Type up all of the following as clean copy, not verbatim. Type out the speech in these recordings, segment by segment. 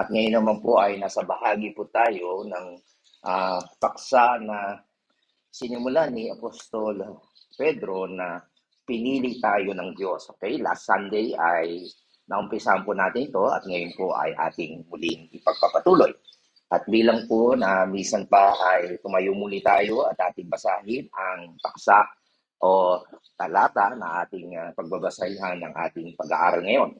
At ngayon naman po ay nasa bahagi po tayo ng paksa na sinimulan ni Apostol Pedro na pinili tayo ng Diyos. Okay? Last Sunday ay naumpisahan po natin ito at ngayon po ay ating muling ipagpapatuloy. At bilang po na minsan pa ay tumayo muli tayo at ating basahin ang paksa o talata na ating pagbabasahan ng ating pag-aaral ngayon.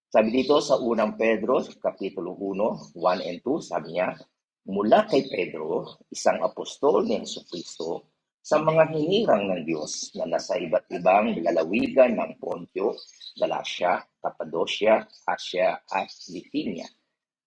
Sabi dito sa unang Pedro, Kapitulo 1, 1 and 2, sabi niya, mula kay Pedro, isang apostol ni Jesucristo, sa mga hinirang ng Diyos na nasa iba't ibang lalawigan ng Pontio, Galacia, Cappadocia, Asia at Bithynia.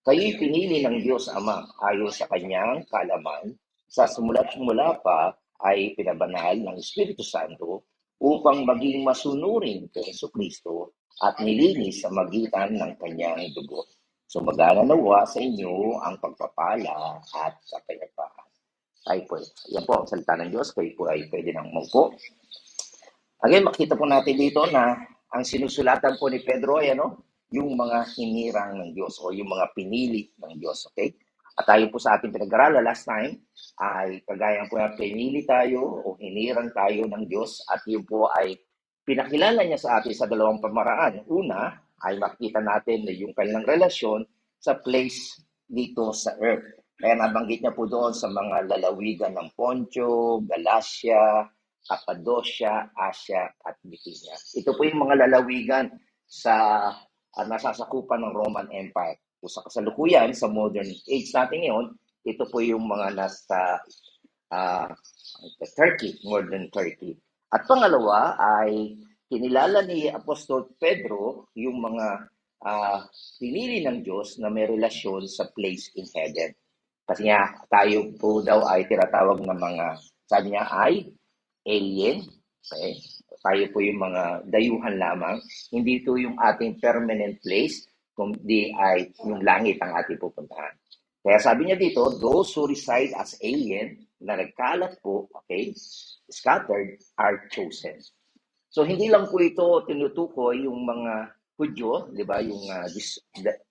Kayo'y pinili ng Diyos Ama ayon sa kanyang kaalaman, sa simula't-simula pa ay pinabanal ng Espiritu Santo upang maging masunurin kay Jesucristo at nilinis sa magitan ng kanyang dugo. So magana nawa sa inyo ang pagpapala at kapayapaan. Ay po, yan po ang salita ng Diyos. Kayo po ay pwede nang maupo. Again, makita po natin dito na ang sinusulatan po ni Pedro ay yung mga hinirang ng Diyos o yung mga pinili ng Diyos. Okay? At tayo po sa ating pinag-aralan last time ay kagaya po na pinili tayo o hinirang tayo ng Diyos at yun po ay pinakilala niya sa atin sa dalawang pamaraan. Una ay makita natin na yung kanilang relasyon sa place dito sa earth. Kaya nabanggit niya po doon sa mga lalawigan ng Pontio, Galacia, Cappadocia, Asia at Bithynia. Ito po yung mga lalawigan sa nasasakupan ng Roman Empire. So, sa kasalukuyan, sa modern age natin ngayon, ito po yung mga nasa Turkey, modern Turkey. At pangalawa ay kinilala ni Apostol Pedro yung mga pinili ng Diyos na may relasyon sa place in heaven. Kasi nga, tayo po daw ay tinatawag ng mga, sabi niya ay alien. Okay? Tayo po yung mga dayuhan lamang. Hindi ito yung ating permanent place, kundi ay yung langit ang ating pupuntahan. Kaya sabi niya dito, those who reside as alien, na nagkalat po, okay, scattered, are chosen. So hindi lang po ito tinutukoy yung mga Hudyo, di ba, yung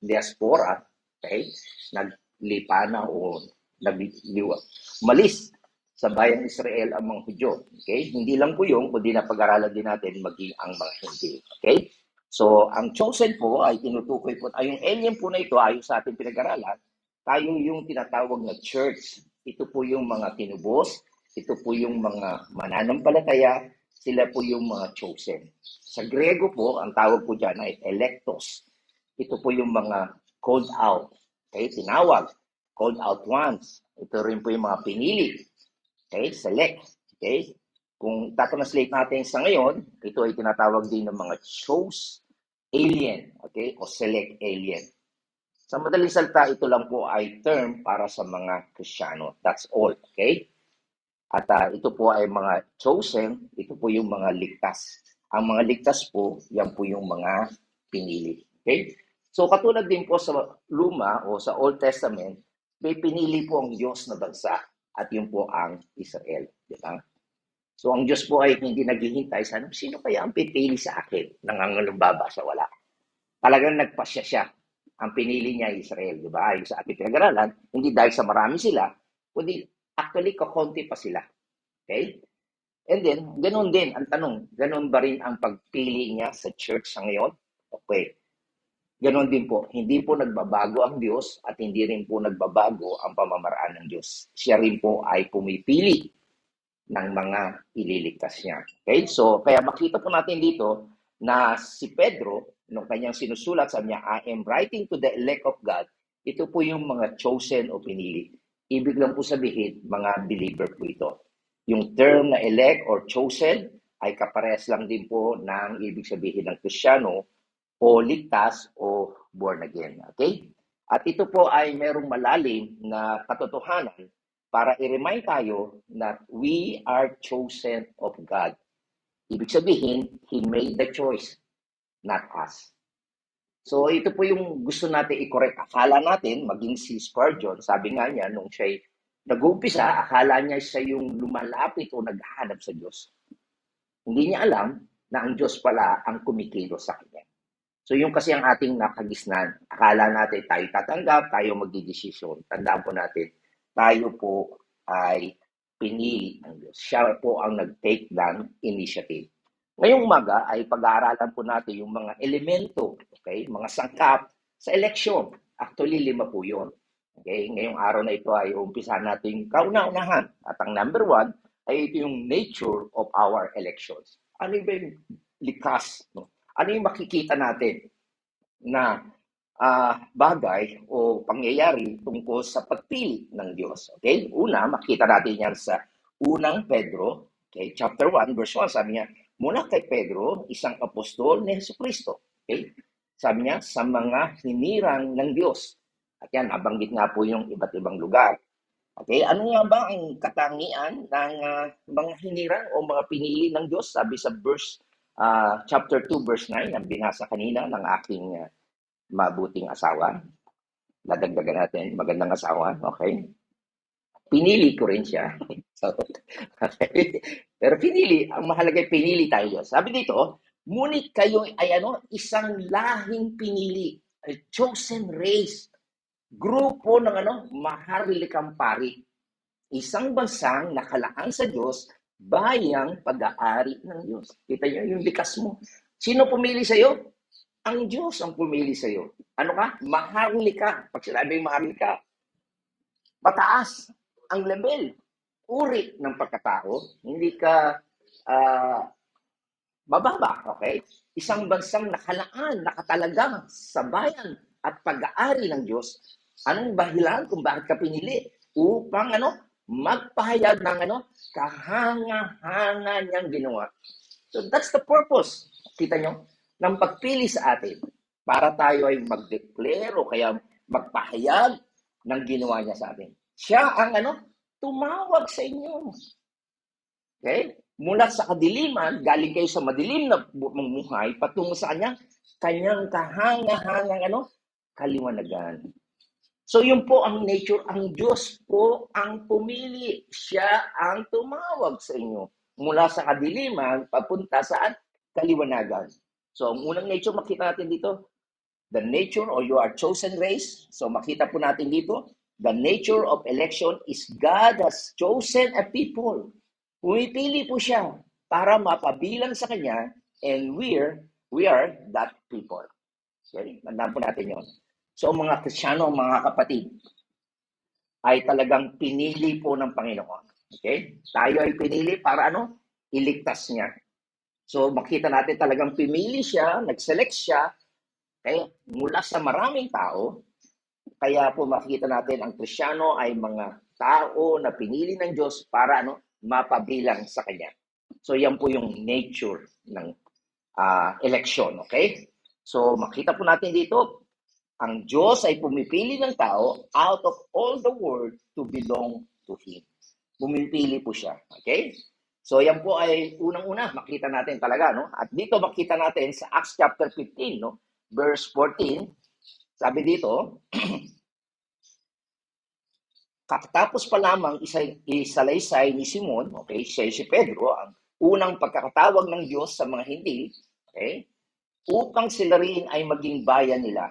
diaspora, okay, naglipana o malis sa bayang Israel ang mga Hudyo. Okay? Hindi lang po yung, kundi na pag-aralan din natin maging ang mga hindi. Okay? So, ang chosen po ay tinutukoy po, ay yung alien po na ito, ayon sa ating pinag-aralan, tayo yung tinatawag na church. Ito po yung mga tinubos, ito po yung mga mananampalataya, sila po yung mga chosen. Sa Grego po, ang tawag po dyan ay electos. Ito po yung mga called out. Okay? Tinawag. Called out ones. Ito rin po yung mga pinili. Okay, select. Okay? Kung tatranslate natin sa ngayon, ito ay tinatawag din ng mga chose alien, okay? O select alien. Sa madaling salita, ito lang po ay term para sa mga Kristiyano. That's all, okay? At ito po ay mga chosen, ito po yung mga ligtas. Ang mga ligtas po, yan po yung mga pinili. Okay? So katulad din po sa Luma o sa Old Testament, may pinili po ang Diyos na bansa. At yun po ang Israel. Di ba? So ang Diyos po ay hindi naghihintay sa sino kaya ang pipili sa akin? Nangangalumbaba sa wala. Talagang nagpasya siya. Ang pinili niya ay Israel. Di ba? Ayon sa ating pinag-aralan, hindi dahil sa marami sila, kundi actually kakonti pa sila. Okay? And then, ganun din ang tanong, ganun ba rin ang pagpili niya sa church sa ngayon? Okay. Ganon din po, hindi po nagbabago ang Diyos at hindi rin po nagbabago ang pamamaraan ng Diyos. Siya rin po ay pumipili ng mga ililigtas niya. Okay? So, kaya makita po natin dito na si Pedro, nung kanyang sinusulat, sabi niya, I am writing to the elect of God. Ito po yung mga chosen o pinili. Ibig lang po sabihin, mga believer po ito. Yung term na elect or chosen ay kaparehas lang din po ng ibig sabihin ng Kristiyano o ligtas o born again. Okay? At ito po ay merong malalim na katotohanan para i-remind tayo na we are chosen of God. Ibig sabihin, He made the choice, not us. So ito po yung gusto natin i-correct. Akala natin, maging si Spurgeon, sabi nga niya, nung siya'y nag-uumpisa, akala niya siya yung lumalapit o naghahanap sa Diyos. Hindi niya alam na ang Diyos pala ang kumikilos sa kanya. So yung kasi ang ating nakagisnan. Akala natin tayo tatanggap, tayo magdidesisyon. Tandaan po natin, tayo po ay pinili ng Diyos. Siya po ang nag-take ng initiative. Ngayong umaga ay pag-aaralan po natin yung mga elemento, okay, mga sangkap sa eleksyon. Actually, 5 po yun. Okay, ngayong araw na ito ay umpisahan natin kauna-unahan. At ang number 1 ay ito yung nature of our elections. Ano ba yung likas? No? Ano yung makikita natin na bagay o pangyayari tungkol sa pagpili ng Diyos? Okay? Una, makita natin yan sa unang Pedro, okay, chapter 1, verse 1, sabi niya, mula kay Pedro, isang apostol ni Jesucristo. Okay? Sabi niya, sa mga hinirang ng Diyos. At yan, nabanggit nga po yung iba't ibang lugar. Okay, ano nga ba ang katangian ng mga hinirang o mga pinili ng Diyos? Sabi sa chapter 2, verse 9, na binasa kanina ng aking mabuting asawa. Nadagdagan natin, magandang asawa, okay? Pinili ko rin siya. So, okay. Pero pinili, ang mahalaga ay pinili tayo Diyos. Sabi dito, ngunit kayo ay isang lahing pinili, a chosen race, grupo ng maharlikang pari, isang bansang nakalaan sa Diyos, bayang pag-aari ng Diyos. Kita niyo yung likas mo. Sino pumili sa iyo? Ang Diyos ang pumili sa iyo. Ano ka? Maharlika. Pag sinabing maharlika, mataas ang level, uri ng pagkatao, hindi ka mababa, okay? Isang bansang nakalaan, nakatalagang sa bayan at pag-aari ng Diyos. Anong dahilan kung bakit ka pinili? Upang magpahayag ng kahanga-hanga niyang ginawa. So that's the purpose, kita nyo, ng pagpili sa atin. Para tayo ay mag-declare o kaya magpahayag ng ginawa niya sa atin. Siya ang tumawag sa inyo. Okay? Mula sa kadiliman, galing kayo sa madilim na buhay, patungo sa kanyang kahanga-hangang kaliwanagan. So yun po ang nature, ang Diyos po ang pumili. Siya ang tumawag sa inyo. Mula sa kadiliman, papunta saan? Kaliwanagan. So ang unang nature makita natin dito, the nature or you are chosen race. So makita po natin dito, the nature of election is God has chosen a people. Pumipili po siya para mapabilang sa kanya and we are that people. Okay? Tandaan po natin yun. So mga Kristiyano, mga kapatid, ay talagang pinili po ng Panginoon. Okay? Tayo ay pinili para iligtas niya. So makita natin talagang pinili siya, nag-select siya, okay? Mula sa maraming tao. Kaya po makita natin ang Kristiyano ay mga tao na pinili ng Diyos para mapabilang sa Kanya. So yan po yung nature ng election, okay? So makita po natin dito, ang Diyos ay pumipili ng tao out of all the world to belong to Him. Pumipili po siya, okay? So yan po ay unang-una, makita natin talaga, no? At dito makita natin sa Acts chapter 15, no? Verse 14, sabi dito, katapos pa lamang isalaysay ni Simon, okay, siya si Pedro, ang unang pagkakatawag ng Diyos sa mga hindi, okay, upang sila rin ay maging bayan nila.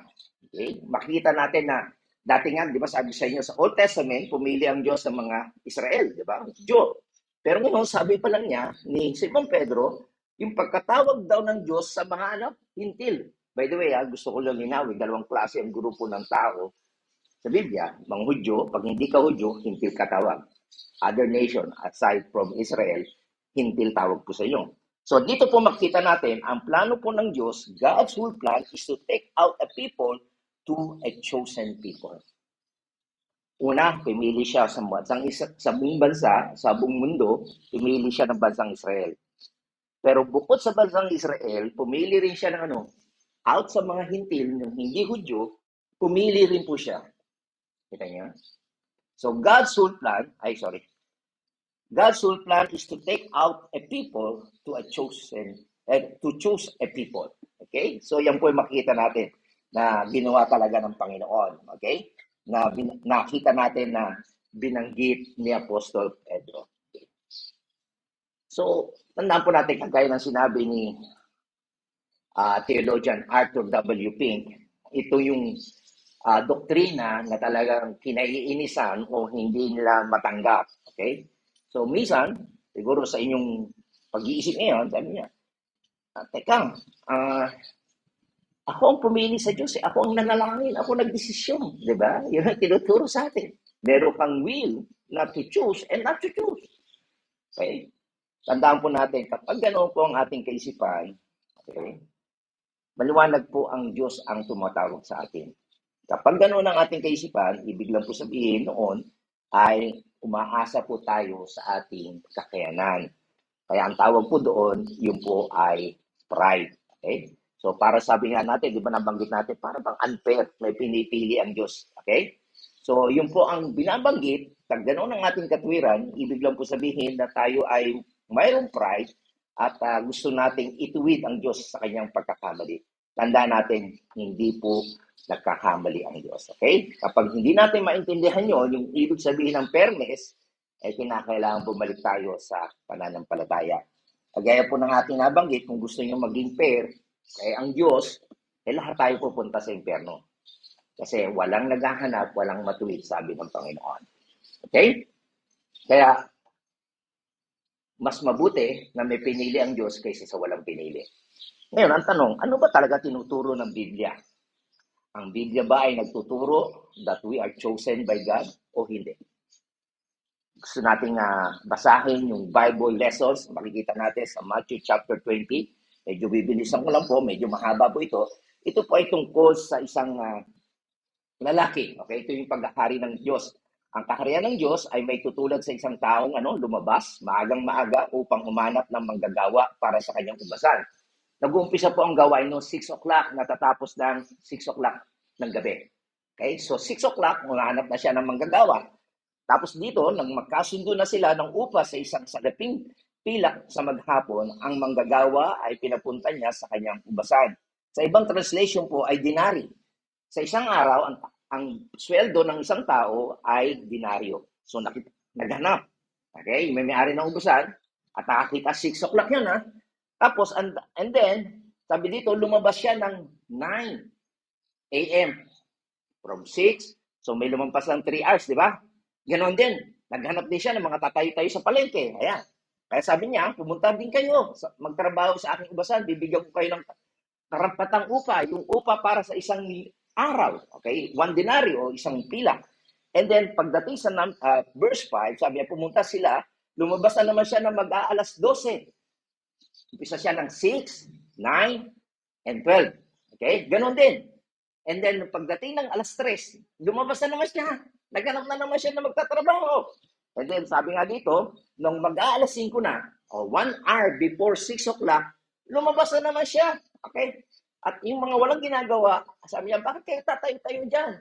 Okay? Makita natin na dati nga, di ba sabi sa inyo, sa Old Testament, pumili ang Diyos ng mga Israel, di ba? Diyo. Pero ngayon, sabi pa lang niya ni Simon Pedro, yung pagkatawag daw ng Diyos sa mga hintil. By the way, gusto ko lang linawin, dalawang klase ang grupo ng tao sa Biblia, mga Hudyo. Pag hindi ka Hudyo, hintil ka tawag. Other nation, aside from Israel, hintil tawag po sa inyo. So dito po makita natin, ang plano po ng Diyos, God's whole plan is to take out a people to a chosen people. Una, pumili siya sa buong bansa, sa buong mundo, pumili siya ng bansang Israel. Pero bukod sa bansang Israel, pumili rin siya ng out sa mga hintil, ng hindi Hudyo, pumili rin po siya. Kita niyo? So God's whole plan is to take out a people to choose a people. Okay? So yan po yung makikita natin na ginawa talaga ng Panginoon. Okay? Na nakita natin na binanggit ni Apostol Pedro. Okay. So, tandaan po natin kagaya ng sinabi ni theologian Arthur W. Pink. Ito yung doktrina na talagang kinaiinisan o hindi nila matanggap. Okay? So, minsan, siguro sa inyong pag-iisip ngayon, sabi niya, teka, ako ang pumili sa Diyos, ako ang nanalangin, ako nagdesisyon, di ba? Yun ang tinuturo sa atin. Meron kang will not to choose and not to choose. Okay? Tandaan po natin, kapag ganoon po ang ating kaisipan, okay, maliwanag po ang Diyos ang tumatawag sa atin. Kapag ganoon ang ating kaisipan, ibig lang po sabihin noon ay umaasa po tayo sa ating kakayanan. Kaya ang tawag po doon, yun po ay pride. Okay? So para sabi nga natin, di ba nabanggit natin, para bang unfair, may pinipili ang Diyos. Okay? So yun po ang binabanggit, pag ganoon ang ating katwiran, ibig lang po sabihin na tayo ay mayroong pride at gusto nating ituwid ang Diyos sa kanyang pagkakamali. Tandaan natin, hindi po nagkakamali ang Diyos. Okay? Kapag hindi natin maintindihan yun, yung ibig sabihin ng fairness, ay kinakailangan bumalik tayo sa pananampalataya. Kagaya po ng ating nabanggit, kung gusto nyo maging fair, kaya ang Diyos, lahat tayo pupunta sa impyerno. Kasi walang naghahanap, walang matuwid, sabi ng Panginoon. Okay? Kaya, mas mabuti na may pinili ang Diyos kaysa sa walang pinili. Ngayon, ang tanong, ano ba talaga tinuturo ng Biblia? Ang Biblia ba ay nagtuturo that we are chosen by God o hindi? Gusto nating basahin yung Bible lessons. Makikita natin sa Matthew chapter 20. Medyo bibilisan ko lang po, medyo mahaba po ito. Ito po ay tungkol sa isang lalaki. Okay, ito yung paghahari ng Diyos. Ang kaharian ng Diyos ay may tutulad sa isang taong lumabas, maagang maaga upang humanap ng manggagawa para sa kanyang ubasan. Nag-uumpisa po ang gawain noong 6 o'clock, natatapos ng 6 o'clock ng gabi. Okay, so 6 o'clock, humanap na siya ng manggagawa. Tapos dito, nang magkasundo na sila ng upa sa isang salaping pilak sa maghapon, ang manggagawa ay pinapunta niya sa kanyang ubasan. Sa ibang translation po ay dinari. Sa isang araw, ang sweldo ng isang tao ay dinaryo. So, naghanap. Okay? May may-ari ng ubusan at nakakita 6 o'clock yan, ha? Tapos, and then, sabi dito, lumabas siya ng 9 a.m. From 6. So, may lumampas ng 3 hours, di ba? Ganon din. Naghanap din siya ng mga tatayo-tayo sa palengke. Ayan. Kaya sabi niya, pumunta din kayo. Magtrabaho sa aking ubasan. Bibigyan ko kayo ng karampatang upa. Yung upa para sa isang araw, okay? 1 denaryo o isang pila. And then, pagdating sa verse 5, sabi niya, pumunta sila, lumabas na naman siya na mag-aalas 12. Umpisa siya ng 6, 9, and 12. Okay? Ganon din. And then, pagdating ng alas 3, lumabas na naman siya. Naghanap na naman siya na magtatrabaho. And then, sabi nga dito, nung mag-aalas 5 na, o 1 hour before 6 o'clock, lumabas na naman siya. Okay? At yung mga walang ginagawa, sabi niya, bakit kayo tatayo-tayo dyan?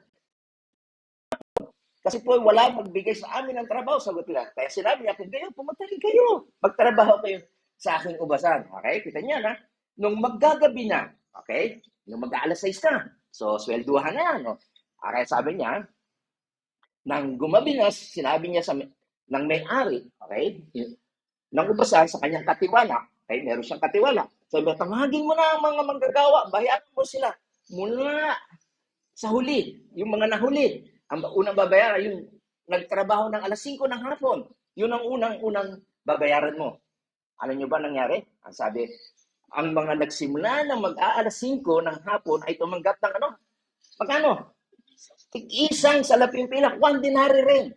Kasi po wala magbigay sa amin ng trabaho, sagot nila. Kaya sinabi niya, kung kayo, pumunta rin kayo. Magtrabaho kayo sa aking ubasan. Okay? Kita niya na, nung maggagabi na, okay? Nung mag-aalas 6 na, so swelduhan na yan. No? Okay, sabi niya, nang gumabi na, sinabi niya ng may-ari, okay? Ng ubasan sa kanyang katiwala. Okay? Meron siyang katiwala. Sabi, tawagin mo na ang mga manggagawa, bayaran mo sila mula sa huli, yung mga nahuli. Ang unang babayaran, yung nagtrabaho ng alas 5 ng hapon, yun ang unang babayaran mo. Ano nyo ba nangyari? Ang sabi, ang mga nagsimula na mag-aalas 5 ng hapon ay tumanggap ng magkano? Isang salaping pilak, 1 denary rin.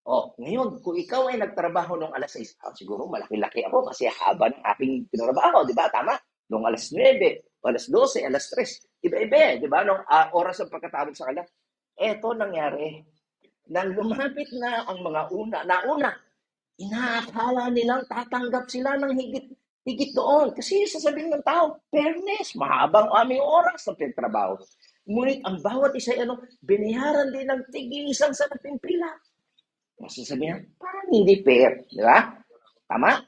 Ngayon, kung ikaw ay nagtrabaho nung alas 6, siguro malaki-laki ako kasi haba ng aking pinarabaho, di ba? Tama? Nung alas 9, alas 12, alas 3, iba-iba, di ba? Nung oras ng pagkatawag sa kanila. Eto nangyari. Nang lumapit na ang mga nauna, inaakala nilang tatanggap sila ng higit doon. Kasi sasabihin ng tao, fairness, mahabang aming oras ng pinagtrabaho. Ngunit ang bawat isa binayaran din ng tig-isang salaping pilak. Masasabihan, parang hindi fair, di ba? Tama?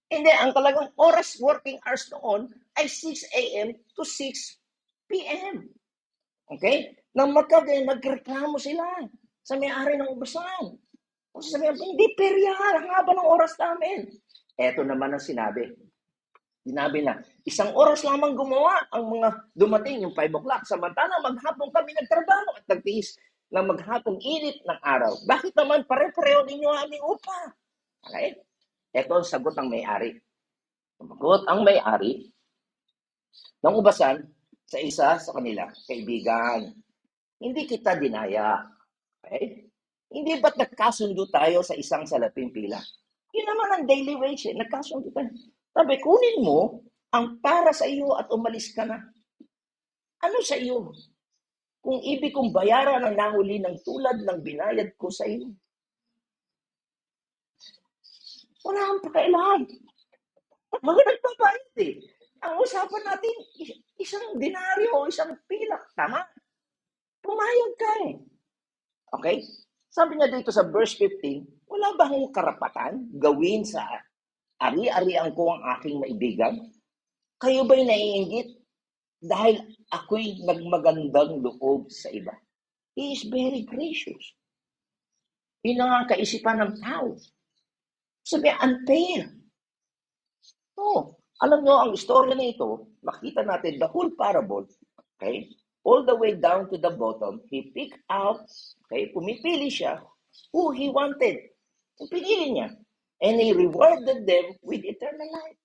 Hindi, ang talagang oras working hours noon ay 6 a.m. to 6 p.m. Okay? Nang nagreklamo sila sa may-ari ng ubasan. Kasi sabihan, hindi fair yan, ang haba ng oras namin. Eto naman ang sinabi. Sinabi na, 1 oras lamang gumawa ang mga dumating, yung 5 o'clock. Samantala, maghapon kami nagtrabaho at nagtiis ng maghapong init ng araw. Bakit naman pare-pareho ninyo ang aming upa? Okay? Ito ang sagot ng may-ari. Sagot ang may-ari ng ubasan sa isa sa kanila, kaibigan, hindi kita dinaya. Okay? Hindi ba't nagkasundo tayo sa isang salaping pila? Yun naman ang daily wage. Nagkasundo tayo. Sabi, kunin mo ang para sa iyo at umalis ka na. Ano sa iyo? Kung ibig kong bayaran ang nahuli ng tulad ng binayad ko sa iyo. Wala kang pakailangan. Mga nagbabayad eh. Ang usapan natin, isang denaryo o isang pilak. Tama? Pumayag ka eh. Okay? Sabi niya dito sa verse 15, wala ba akong karapatan gawin sa ari-arian ko ang aking maibigan? Kayo ba'y naiinggit? Dahil ako'y nagmagandang loob sa iba. He is very gracious. Yun ang kaisipan ng tao. Sabi, unfair. Oh, alam nyo, ang istorya na ito, makita natin the whole parable, okay? All the way down to the bottom, he picked out, okay, pumipili siya who he wanted. Pinili niya. And he rewarded them with eternal life.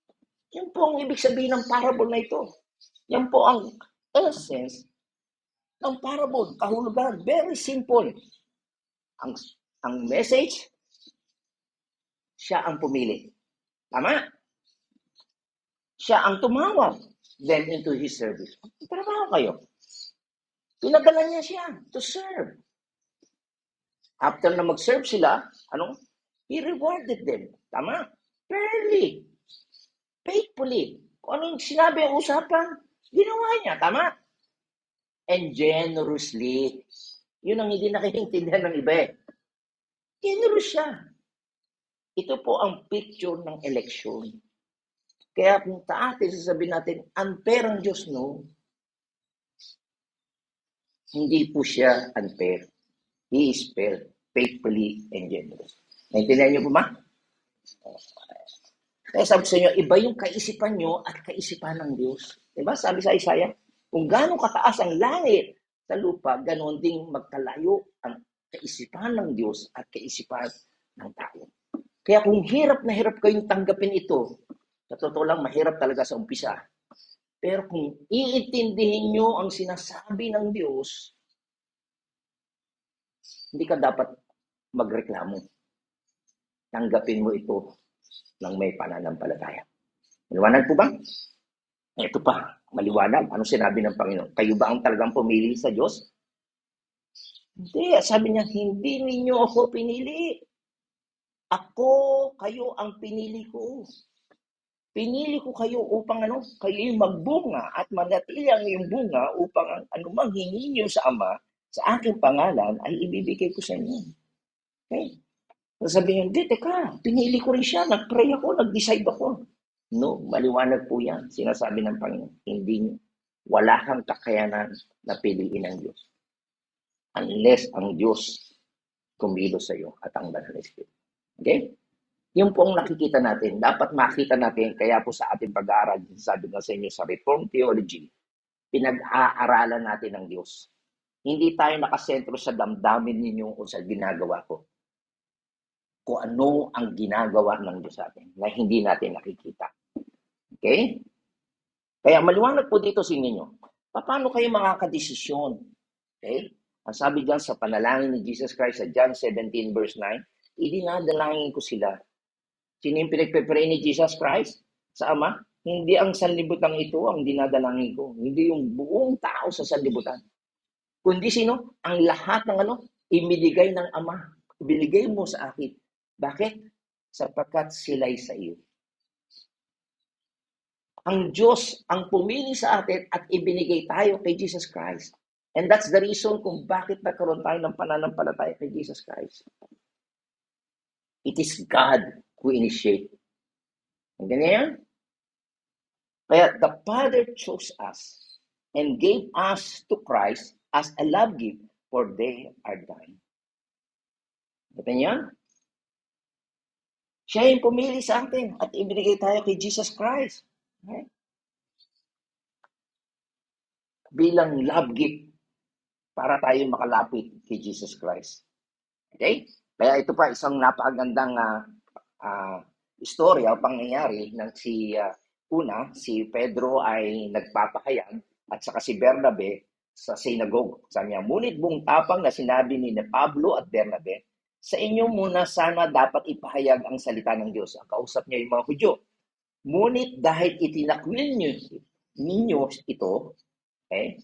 Yan po ang ibig sabihin ng parable na ito. Yan po ang essence ng parable, kahulugan. Very simple. Ang message, siya ang pumili. Tama? Siya ang tumawag them into his service. Trabaho kayo. Pinadala niya siya to serve. After na mag-serve sila, he rewarded them. Tama? Fairly. Faithfully. Kung anong sinabi ang usapan, ginawa niya. Tama? And generously. Yun ang hindi nakikintindihan ng iba eh. Generous siya. Ito po ang picture ng election. Kaya kung atin sasabihin natin, unfair ang Diyos, no? Hindi po siya unfair. He is fair, faithfully, and generous. Naintindihan niyo po ba? Kaya sabi sa inyo, iba yung kaisipan nyo at kaisipan ng Diyos. Diba? Sabi sa Isaiah, kung gano'ng kataas ang langit sa lupa, gano'n ding magkalayo ang kaisipan ng Diyos at kaisipan ng tao. Kaya kung hirap na hirap kayong tanggapin ito, sa totoo lang, mahirap talaga sa umpisa. Pero kung iintindihin nyo ang sinasabi ng Diyos, hindi ka dapat magreklamo. Tanggapin mo ito ng may pananampalataya. Maliwanag po ba? Ito pa, maliwanag. Ano sinabi ng Panginoon? Kayo ba ang talagang pumili sa Diyos? Hindi. Sabi niya, hindi ninyo ako pinili. Ako, kayo ang pinili ko. Pinili ko kayo upang kayo'y magbunga at manatili ang iyong bunga upang ang anumang hingi niyo sa Ama, sa aking pangalan, ay ibibigay ko sa inyo. Okay? Sasabihin, hindi, teka, pinili ko rin siya, nag-pray ako, nag-decide ako. No, maliwanag po yan. Sinasabi ng Panginoon, hindi niyo. Wala kang kakayanan na piliin ng Diyos. Unless ang Diyos kumilos sa iyo at ang Banal na Espiritu. Okay? Yung po ang nakikita natin. Dapat makita natin, kaya po sa ating pag-aaral, sabi nga sa inyo sa Reformed Theology, pinag-aaralan natin ng Diyos. Hindi tayo nakasentro sa damdamin ninyo o sa ginagawa ko. Kung ano ang ginagawa ng Diyos sa atin na hindi natin nakikita. Okay? Kaya maliwanag po dito sa inyo, paano kayo makakadesisyon? Okay? Ang sabi dyan sa panalangin ni Jesus Christ sa John 17 verse 9, idinadalangin ko sila. Sino yung pinagpe-pray ni Jesus Christ sa Ama? Hindi ang sanlibutan ito ang dinadalangin ko. Hindi yung buong tao sa sanlibutan. Kundi sino? Ang lahat ng ibinigay ng Ama. Ibinigay mo sa akin. Bakit? Sapagkat sila'y sa iyo. Ang Diyos ang pumili sa atin at ibinigay tayo kay Jesus Christ. And that's the reason kung bakit nagkaroon tayo ng pananampalataya kay Jesus Christ. It is God who initiate. Ang ganyan? Kaya the Father chose us and gave us to Christ as a love gift for they are dying. Ito niya? Siya yung pumili sa atin at ibinigay tayo kay Jesus Christ. Okay? Bilang love gift para tayo makalapit kay Jesus Christ. Okay? Kaya ito pa isang napakagandang ah, istorya o pangyayari ng si Pedro ay nagpapahayag at saka si Bernabe sa synagogue. Sabi niya, ngunit buong tapang na sinabi ni Pablo at Bernabe, sa inyo muna sana dapat ipahayag ang salita ng Diyos. Ang kausap niya yung mga Hudyo. Ngunit dahil itinakwil ninyo ito, okay?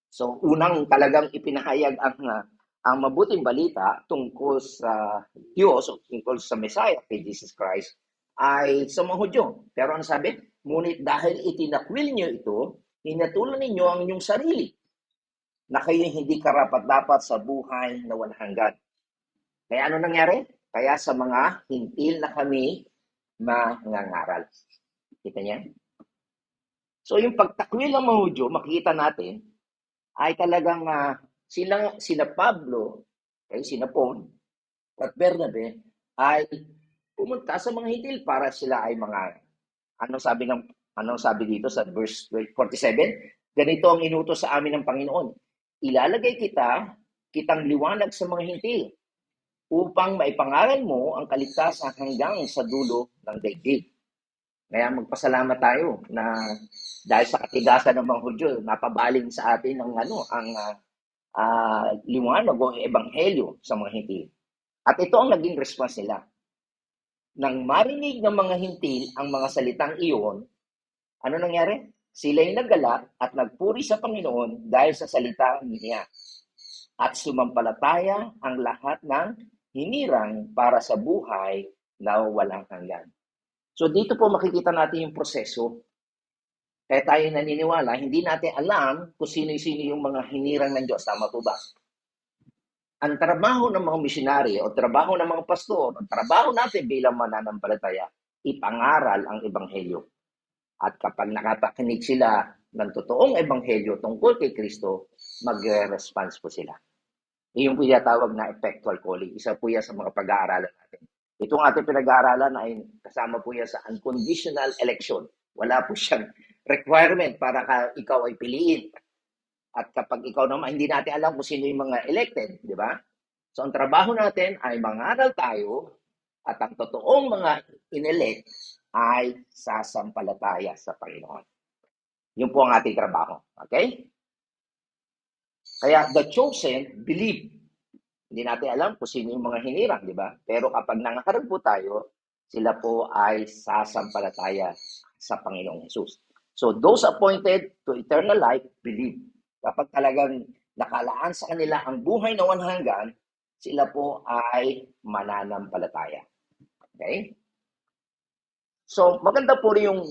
So unang talagang ipinahayag ang mabuting balita tungkol sa Diyos o tungkol sa Messiah kay Jesus Christ ay sa mga Hudyo. Pero ano sabi? Ngunit dahil itinakwil niyo ito, hinatulan ninyo ang inyong sarili na kayo hindi karapat-dapat sa buhay na walang hanggan. Kaya ano nangyari? Kaya sa mga hintil na kami mangangaral. Kita niya? So yung pagtakwil ng mga Hudyo, makikita natin, ay talagang sina Pablo, sina Paul, at Bernabe ay pumunta sa mga hintil para sila ay mga, anong sabi dito sa verse 47? Ganito ang inutos sa amin ng Panginoon. Ilalagay kitang liwanag sa mga hintil upang maipangaral mo ang kaligtasan hanggang sa dulo ng daigdig. Kaya magpasalamat tayo na dahil sa katigasan ng mga Hudyo, napabaling sa atin ang liwanag o ebanghelyo sa mga hintil. At ito ang naging response nila. Nang marinig ng mga hintil ang mga salitang iyon, ano nangyari? Sila'y nagala at nagpuri sa Panginoon dahil sa salitang niya. At sumampalataya ang lahat ng hinirang para sa buhay na walang hanggan. So dito po makikita natin yung proseso. Kaya tayo naniniwala, hindi natin alam kung sino-sino yung mga hinirang ng Diyos. Tama po ba? Ang trabaho ng mga misyonary o trabaho ng mga pastor, ang trabaho natin bilang mananampalataya, ipangaral ang ebanghelyo. At kapag nakapakinig sila ng totoong ebanghelyo tungkol kay Kristo, magre-response po sila. Iyon po yung tawag na effectual calling. Isa po yan sa mga pag-aaralan natin. Itong ating pinag-aaralan ay kasama po yan sa unconditional election. Wala po siyang requirement para ikaw ay piliin. At kapag ikaw naman, hindi natin alam kung sino yung mga elected, di ba? So, ang trabaho natin ay mangaral tayo at ang totoong mga inelect ay sasampalataya sa Panginoon. Yun po ang ating trabaho. Okay? Kaya the chosen believe. Hindi natin alam kung sino yung mga hinirang, di ba? Pero kapag nangaharap po tayo, sila po ay sasampalataya sa Panginoong Jesus. So, those appointed to eternal life, believe. Kapag talagang nakalaan sa kanila ang buhay na walang hanggan, sila po ay mananampalataya. Okay? So, maganda po rin yung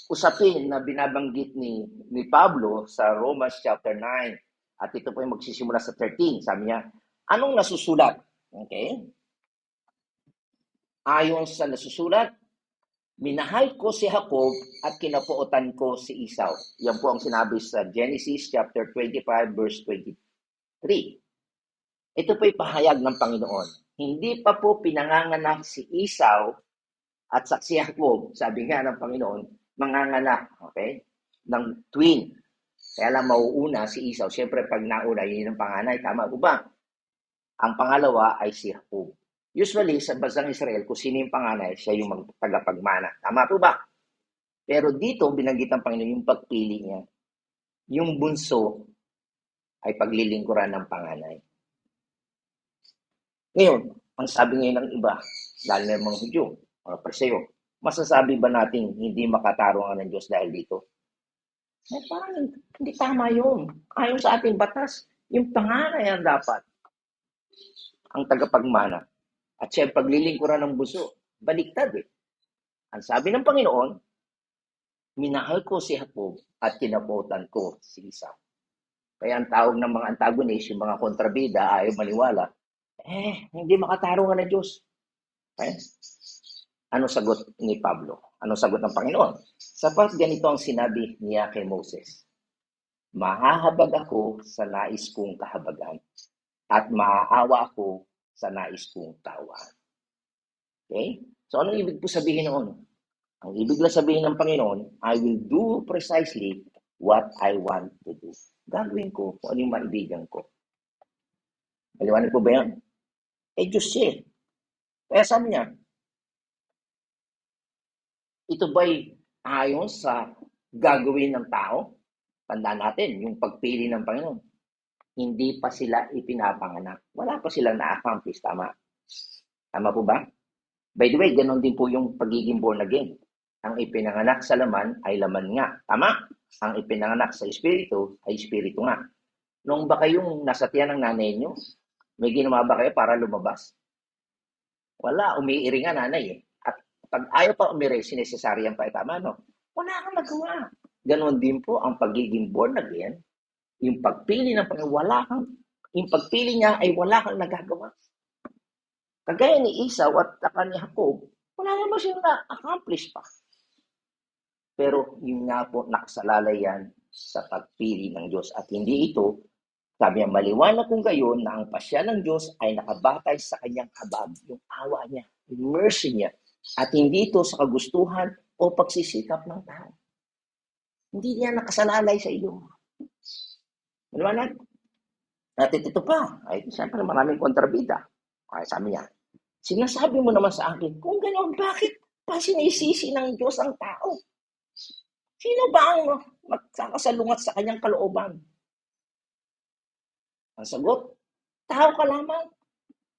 usapin na binabanggit ni Pablo sa Romans chapter 9. At ito po yung magsisimula sa 13. Sabi niya, anong nasusulat? Okay? Ayon sa nasusulat, minahal ko si Jacob at kinapuotan ko si Esau. Yan po ang sinabi sa Genesis chapter 25 verse 23. Ito po ay pahayag ng Panginoon. Hindi pa po pinanganganak si Esau at si Jacob, sabi nga ng Panginoon, manganganak, okay, ng twin. Kaya lang mauuna si Esau. Siyempre, pag nauna, yun ang panganay. Tama po ba? Ang pangalawa ay si Jacob. Usually, sa bansang Israel, kung sino yung panganay, siya yung tagapagmana. Tama po ba? Pero dito, binanggit ng Panginoon yung pagpili niya. Yung bunso ay paglilingkuran ng panganay. Ngayon, ang sabi ngayon ng iba, lalo na mga Hudyo, mga Pariseo, masasabi ba natin hindi makatarungan ng Diyos dahil dito? Eh, parang hindi tama yun. Ayon sa ating batas, yung panganay ang dapat ang tagapagmana. At siya paglilingkuran ng bunso. Baliktad eh. Ang sabi ng Panginoon, minahal ko si Jacob at kinapuotan ko si Esau. Kaya ang tawag ng mga antagonist, yung mga kontrabida, ayaw maniwala, hindi makatarungan ng Diyos. Okay? Ano sagot ni Pablo? Ano sagot ng Panginoon? Sapat ganito ang sinabi niya kay Moses. Mahahabag ako sa nais kong kahabagan at maaawa ako sa nais kong tawaan. Okay? So, anong ibig po sabihin noon? Ang ibig lang sabihin ng Panginoon, I will do precisely what I want to do. Gagawin ko kung ano yung maibigan ko. Maliwanag po ba yan? Eh, Diyos siya. Kaya sabi niya, ito ba'y ayon sa gagawin ng tao? Tandaan natin, yung pagpili ng Panginoon. Hindi pa sila ipinapanganak. Wala pa silang na-accomplish. Tama? Tama po ba? By the way, ganun din po yung pagiging born again. Ang ipinanganak sa laman ay laman nga. Tama? Ang ipinanganak sa espiritu ay espiritu nga. Nung ba kayong nasa tiyan ng nanay nyo, may ginawa ba kayo para lumabas? Wala, umiiri nga nanay eh. At pag ayaw pa umiri, sinesesaryan pa, tama no? Wala kang magawa. Ganon din po ang pagiging born again. Yung pagpili ng Panginoon, yung pagpili niya ay wala kang nagagawa. Kagaya ni Esau at ni Jacob, wala naman siyang na-accomplish pa. Pero yun nga po, nakasalalay yan sa pagpili ng Diyos. At hindi ito, sabi niya, maliwanag kung gayon na ang pasya ng Diyos ay nakabatay sa kanyang habag, yung awa niya, yung mercy niya. At hindi ito sa kagustuhan o pagsisikap ng tao. Hindi niya nakasalalay sa iyo. Maliwanag? At ito pa, ay siyempre maraming kontrabida. Ay, sabi niya, sinasabi mo naman sa akin, kung gano'n, bakit pa sinisisi ng Diyos ang tao? Sino ba ang magkakasalungat sa kanyang kalooban? Ang sagot, tao ka lamang.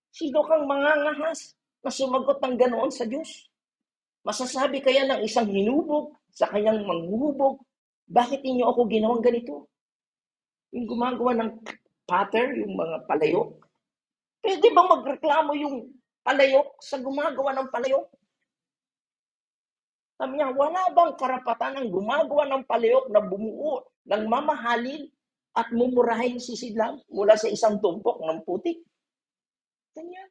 Sino kang mangangahas na sumagot ng ganoon sa Diyos? Masasabi kaya ng isang hinubog sa kanyang manghuhubog, bakit ninyo ako ginawang ganito? Yung gumagawa ng pattern, yung mga palayok, pwede bang magreklamo yung palayok sa gumagawa ng palayok? Sabi niya, wala bang karapatan ang gumagawa ng palayok na bumuo ng mamahalin at mumurahin si sidlang mula sa isang tumpok ng putik? Ganyan.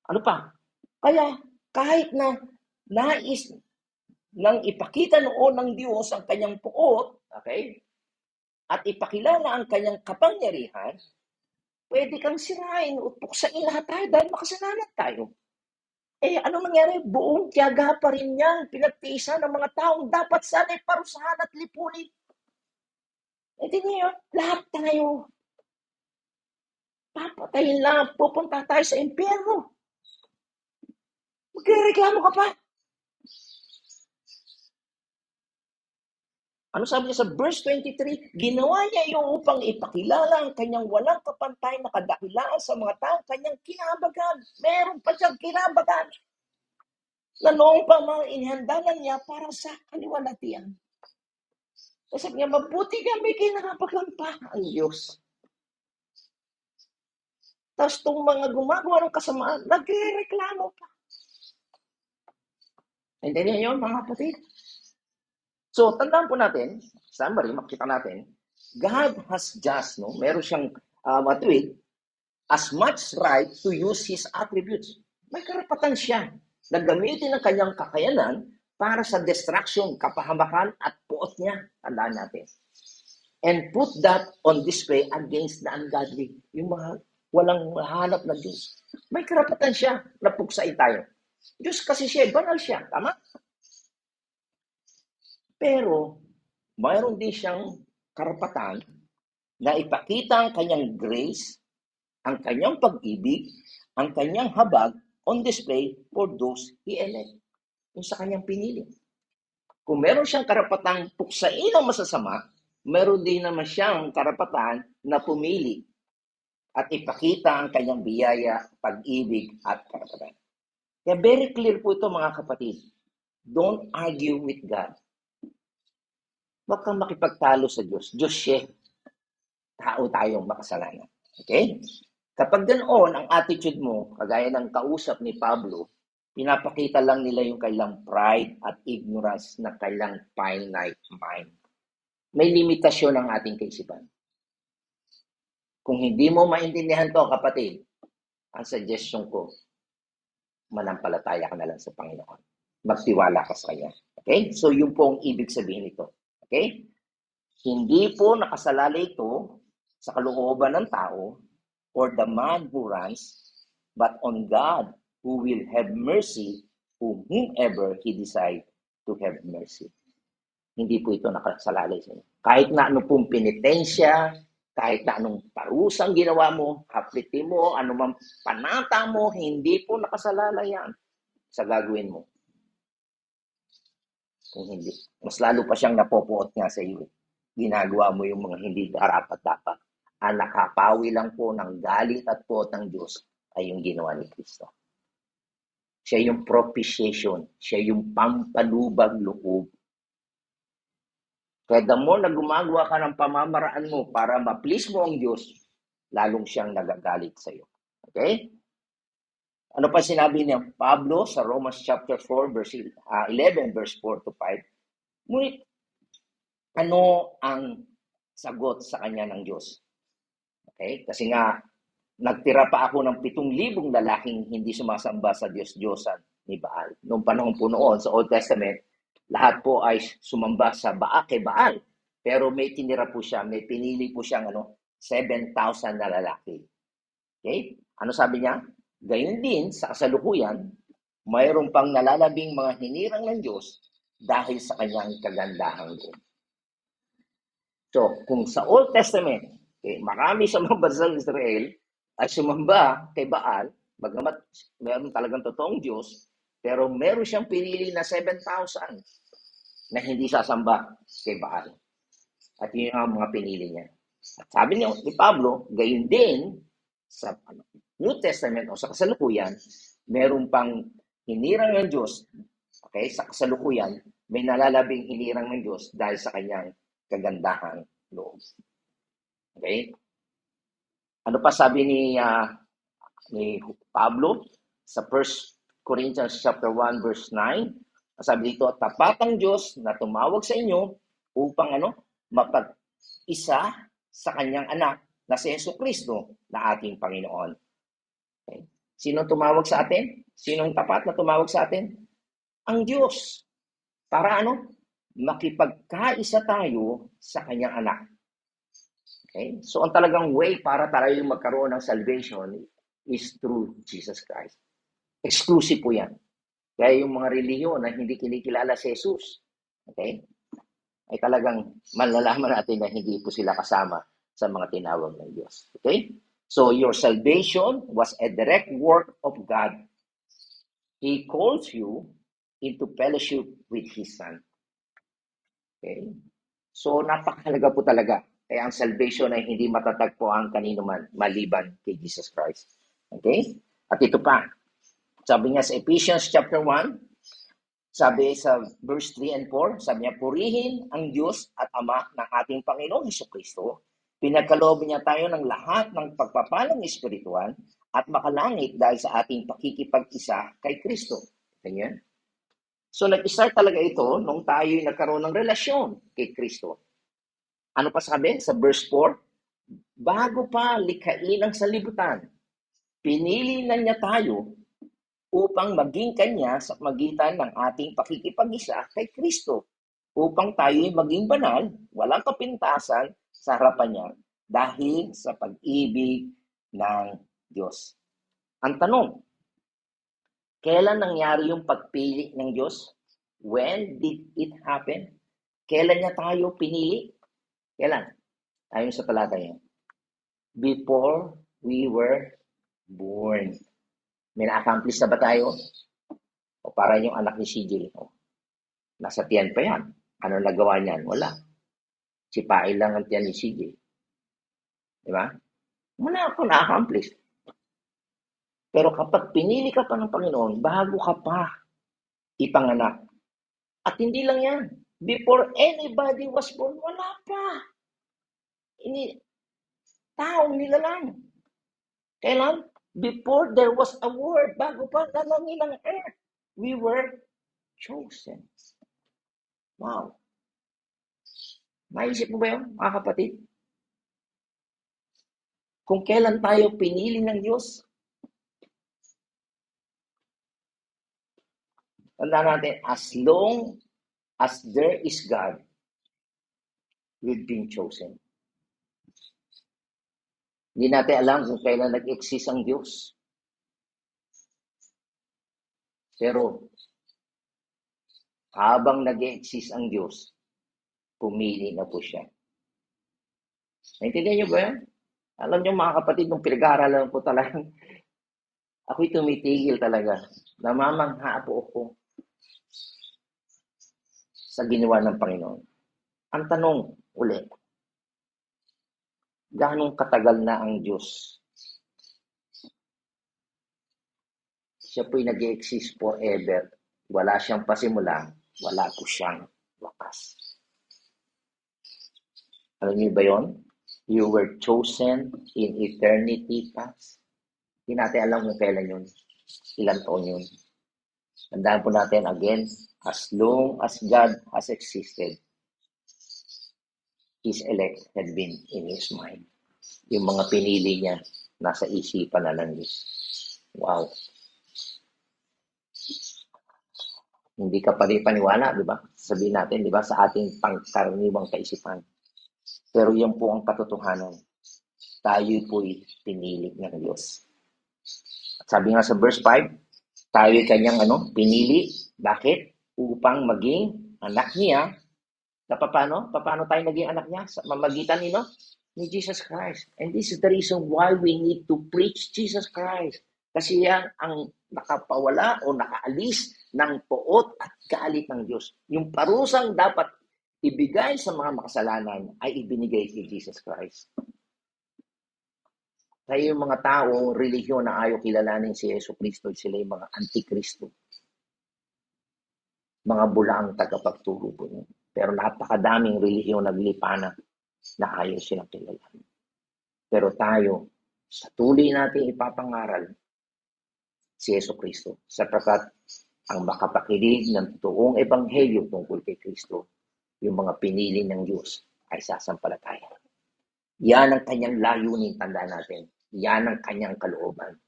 Ano pa? Kaya kahit na nais nang ipakita noon ng Diyos ang kanyang puot, okay, at ipakilala ang kanyang kapangyarihan, pwede kang sirain o tuksain lahat tayo dahil makasalanan tayo. Eh, ano nangyari? Buong tiyaga pa rin yan. Pinagtiisan ng mga taong dapat sana'y parusahan at lipunin. Eh, di niyo, lahat tayo. Papatayin lang. Pupunta tayo sa impyerno. Magreklamo ka pa. Ano sabi niya sa verse 23? Ginawa niya iyon upang ipakilala ang kanyang walang kapantay na kadakilaan sa mga taong kanyang kinahabagan. Meron pa siyang kinahabagan na noong pa mga inihandanan niya para sa kaliwalatian. Kasi sabi niya, mabuti ka, may kinahabagan pa ang Diyos. Tapos itong mga gumagawa ng kasamaan, nagre-reklamo pa. Hindi niya yun, mga kapatid. So, tandaan po natin, summary, makita natin, God has just, no, meron siyang matuwid, as much right to use His attributes. May karapatan siya na gamitin ang kanyang kakayanan para sa destruction, kapahamakan at puot niya. Tandaan natin. And put that on display against the ungodly. Yung mga walang hanap na Diyos. May karapatan siya na puksain tayo. Diyos kasi siya, banal siya. Tama? Pero, mayroon din siyang karapatan na ipakita ang kanyang grace, ang kanyang pag-ibig, ang kanyang habag on display for those He elect. Yung sa kanyang pinili. Kung meron siyang karapatang puksain ang masasama, meron din naman siyang karapatan na pumili at ipakita ang kanyang biyaya, pag-ibig at karapatan. Kaya very clear po ito mga kapatid. Don't argue with God. Huwag kang makipagtalo sa Diyos. Diyos siya. Tao tayong makasalanan. Okay? Kapag ganoon ang attitude mo, kagaya ng kausap ni Pablo, pinapakita lang nila yung kailang pride at ignorance na kailang finite mind. May limitasyon ang ating kaisipan. Kung hindi mo maintindihan to, kapatid, ang suggestion ko, manampalataya ka na lang sa Panginoon. Magtiwala ka sa Kanya. Okay? So, yun po ang ibig sabihin nito. Okay? Hindi po nakasalalay ito sa kalooban ng tao or the man who runs, but on God who will have mercy whomever He decide to have mercy. Hindi po ito nakasalalay sa inyo. Kahit na ano pong penitensya, kahit na anong parusang ginawa mo, haplitin mo, anumang panata mo, hindi po nakasalalay yan sa gagawin mo. Kung hindi, mas lalo pa siyang napopuot nga sa iyo. Ginagawa mo yung mga hindi karapat-dapat. Ang nakapawi lang po ng galit at puot ng Diyos ay yung ginawa ni Kristo. Siya yung propitiation. Siya yung pampalubag loob. Kaya the more na gumagawa ka ng pamamaraan mo para ma-please mo ang Diyos, lalong siyang nagagalit sa iyo. Okay? Ano pa sinabi niya Pablo sa Romans chapter 4, verse 11, verse 4 to 5? Ngunit, ano ang sagot sa kanya ng Diyos? Okay? Kasi nga, nagtira pa ako ng 7,000 lalaking hindi sumasamba sa Diyos-Diyosan ni Baal. Noong panahon po noon, sa Old Testament, lahat po ay sumamba sa kay Baal. Pero may tinira po siya, may pinili po siyang 7,000 na lalaki. Okay? Ano sabi niya? Gayun din, sa kasalukuyan, mayroon pang nalalabing mga hinirang ng Diyos dahil sa kanyang kagandahang loob. So, kung sa Old Testament, marami sa mga bansa ng Israel ay sumamba kay Baal, bagamat meron talagang totoong Diyos, pero meron siyang pinili na 7,000 na hindi sasamba kay Baal. At yun ang mga pinili niya. At sabi niya ni Pablo, gayon din sa New Testament o sa kasalukuyan, meron pang hinirang ng Diyos, okay, sa kasalukuyan, may nalalabing hinirang ng Diyos dahil sa kanyang kagandahang loob. Okay? Ano pa sabi ni Pablo sa 1 Corinthians chapter 1 verse 9? Sabi dito, tapat ang Diyos na tumawag sa inyo upang mapag-isa sa kanyang anak na si Jesucristo na ating Panginoon. Okay? Sino tumawag sa atin? Sinong tapat na tumawag sa atin? Ang Diyos. Para makipagkaisa tayo sa kanyang anak. Okay? So, ang talagang way para tayo magkaroon ng salvation is through Jesus Christ. Exclusive po yan. Kaya yung mga relihiyon na hindi kinikilala si Jesus, okay, ay talagang malalaman natin na hindi po sila kasama sa mga tinawag ng Diyos. Okay? So, your salvation was a direct work of God. He calls you into fellowship with His Son. Okay? So, napakahalaga po talaga. Kaya ang salvation ay hindi matatagpuan kanino man maliban kay Jesus Christ. Okay? At ito pa, sabi niya sa Ephesians chapter 1, sabi sa verse 3 and 4, sabi niya, purihin ang Diyos at Ama ng ating Panginoong Jesucristo. Pinagkaloob niya tayo ng lahat ng pagpapalang espiritual at makalangit dahil sa ating pakikipag-isa kay Kristo. Ganyan. So, nag-start talaga ito nung tayo nagkaroon ng relasyon kay Kristo. Ano pa sabi sa verse 4? Bago pa likhain ang salibutan, pinili na niya tayo upang maging Kanya sa magitan ng ating pakikipag-isa kay Kristo, upang tayo'y maging banal, walang kapintasan sa harapan niya dahil sa pag-ibig ng Diyos. Ang tanong, kailan nangyari yung pagpili ng Diyos? When did it happen? Kailan niya tayo pinili? Kailan? Ayon sa talata niya. Before we were born. May na-accomplish na ba tayo? O para yung anak ni CJ? Nasa tiyan pa yan. Ano nagawa niyan? Wala. Sipain lang ang tiyan ni CJ. Di ba? Wala ako na-accomplish. Pero kapag pinili ka pa ng Panginoon, bago ka pa ipanganak. At hindi lang yan. Before anybody was born, wala pa. Taong nila lang. Kailan? Before there was a word, bago pa nanangin ang earth, we were chosen. Wow. Naisip mo ba yun, mga kapatid? Kung kailan tayo pinili ng Diyos, tandaan natin, as long as there is God, we've been chosen. Hindi natin alam kung kailan nag-exist ang Diyos. Pero habang nag-exist ang Diyos, pumili na po siya. Naintindihan niyo ba yan? Alam niyo mga kapatid, nung pinag-aaralan ko talagang, ako'y tumitigil talaga. Namamangha po ako sa ginawa ng Panginoon. Ang tanong ulit, gaano katagal na ang Diyos? Siya po'y nag-exist forever. Wala siyang pasimula, wala po siyang wakas. Alam niyo ba yon? You were chosen in eternity past. Hindi natin alam kung kailan yun. Ilang taon yun. Tandaan po natin again, as long as God has existed, His elect had been in His mind. Yung mga pinili niya, nasa isipan na ng Diyos. Wow. Hindi ka pa rin paniwala, di ba? Sabihin natin, di ba, sa ating pangkaraniwang kaisipan. Pero yan po ang katotohanan. Tayo po'y pinili ng Diyos. At sabi nga sa verse 5, tayo'y kanyang pinili. Bakit? Upang maging anak niya. Paano tayo naging anak niya? Sa mamagitan ni Jesus Christ. And this is the reason why we need to preach Jesus Christ. Kasi yan ang nakapawala o nakaalis ng poot at galit ng Diyos. Yung parusang dapat ibigay sa mga makasalanan ay ibinigay kay Jesus Christ. Kaya yung mga tao, relihiyon na ayaw kilalanin si Yesu Cristo, sila yung mga antikristo. Mga bulaang tagapagturo po niya. Pero napakadaming relihiyon naglipana na ayaw silang kilalanin. Pero tayo, sa tuloy natin ipapangaral si Yesu Cristo, sapagkat ang makapakinig ng totoong ebanghelyo tungkol kay Kristo, yung mga pinili ng Diyos ay sasampalataya. Yan ang kanyang layunin, tandaan natin. Yan ang kanyang kalooban.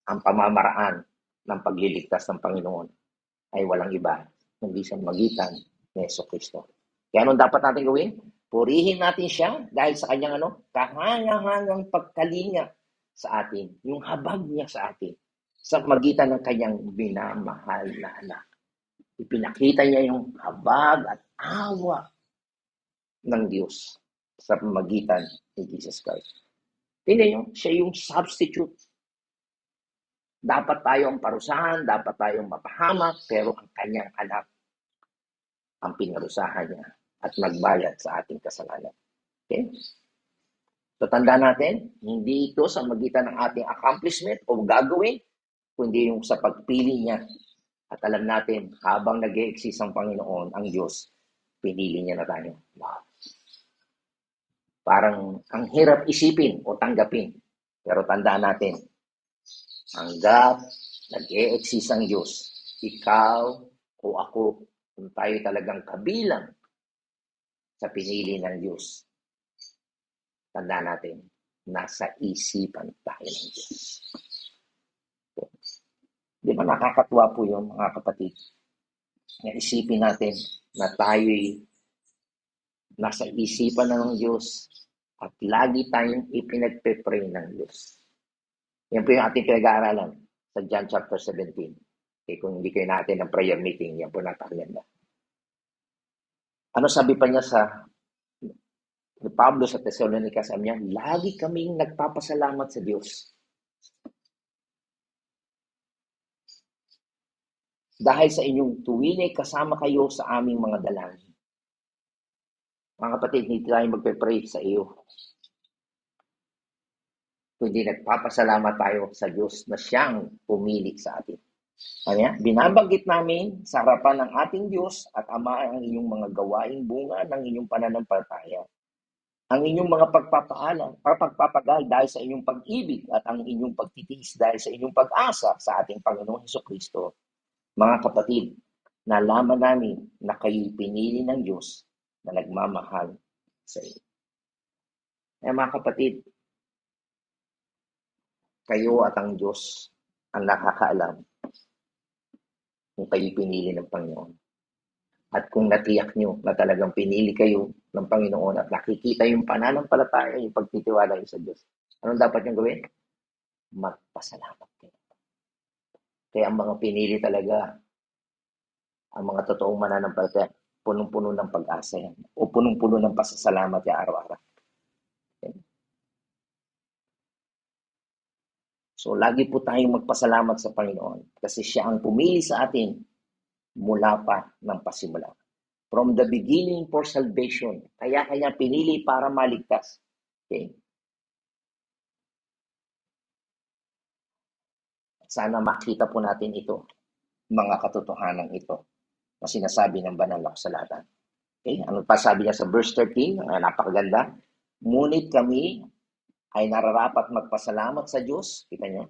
Ang pamamaraan ng pagliligtas ng Panginoon ay walang iba, kundi sa magitan ni Yesu Cristo. Kaya anong dapat natin gawin? Purihin natin siya dahil sa kanyang kahangahangang pagkalinga sa atin, yung habag niya sa atin, sa magitan ng kanyang minamahal na anak. Ipinakita niya yung habag at awa ng Diyos sa magitan ni Jesus Christ. Tingnan niyo, siya yung substitute. Dapat tayo ang parusahan, dapat tayong mapahamak, pero ang kanyang anak ang pinarusahan niya at nagbayad sa ating kasalanan. Okay? So, tandaan natin, hindi ito sa magitan ng ating accomplishment o gagawin, kundi yung sa pagpili niya. At alam natin, habang nag-e-exist ang Panginoon, ang Diyos, pinili niya na tayo. Wow. Parang ang hirap isipin o tanggapin. Pero tandaan natin, hanggat nag-e-exist ang Diyos, ikaw o ako, kung tayo talagang kabilang sa pinili ng Diyos, tandaan natin, nasa isipan tayo ng Diyos. Di ba nakakatuwa po yun, mga kapatid? Isipin natin na tayo'y nasa isipan na ng Diyos at lagi tayong ipinagpe-pray ng Diyos. Yan po yung ating pinag-aaralan sa John chapter 17. Okay, kung hindi kayo natin ng prayer meeting, yan po napakaganda. Ano sabi pa niya ni Pablo sa Thessalonica, sabi niya, lagi kaming nagpapasalamat sa Diyos. Dahil sa inyong tuwin ay kasama kayo sa aming mga dalangin. Mga kapatid, hindi tayo magpe-pray sa iyo. Kundi nagpapasalamat tayo sa Diyos na siyang pumili sa atin. Kaya, binabanggit namin sa harapan ng ating Diyos at Ama ang inyong mga gawaing bunga ng inyong pananampalataya. Ang inyong mga pagpapagal dahil sa inyong pag-ibig at ang inyong pagtitiis dahil sa inyong pag-asa sa ating Panginoong Hesukristo. Mga kapatid, nalaman namin na kayo'y pinili ng Diyos na nagmamahal sa inyo. Eh mga kapatid, kayo at ang Diyos ang nakakaalam kung kayo'y pinili ng Panginoon. At kung natiyak nyo na talagang pinili kayo ng Panginoon at nakikita yung pananampalataya, yung pagtitiwala nyo sa Diyos, anong dapat nyo gawin? Magpasalamat kayo. Kaya ang mga pinili talaga, Ang mga totoong mananampalataya, punong-puno ng pag-asa yan. O punong-puno ng pasasalamat yan araw-araw. Okay? So, lagi po tayong magpasalamat sa Panginoon kasi siya ang pumili sa atin mula pa ng pasimula. From the beginning for salvation. Kaya kanya pinili para maligtas. Okay? Sana makita po natin ito, mga katotohanan ito na sinasabi ng banal na kasulatan. Okay? Ano pa sabi niya sa verse 13? Napakaganda. Ngunit kami ay nararapat magpasalamat sa Diyos. Kita niyo?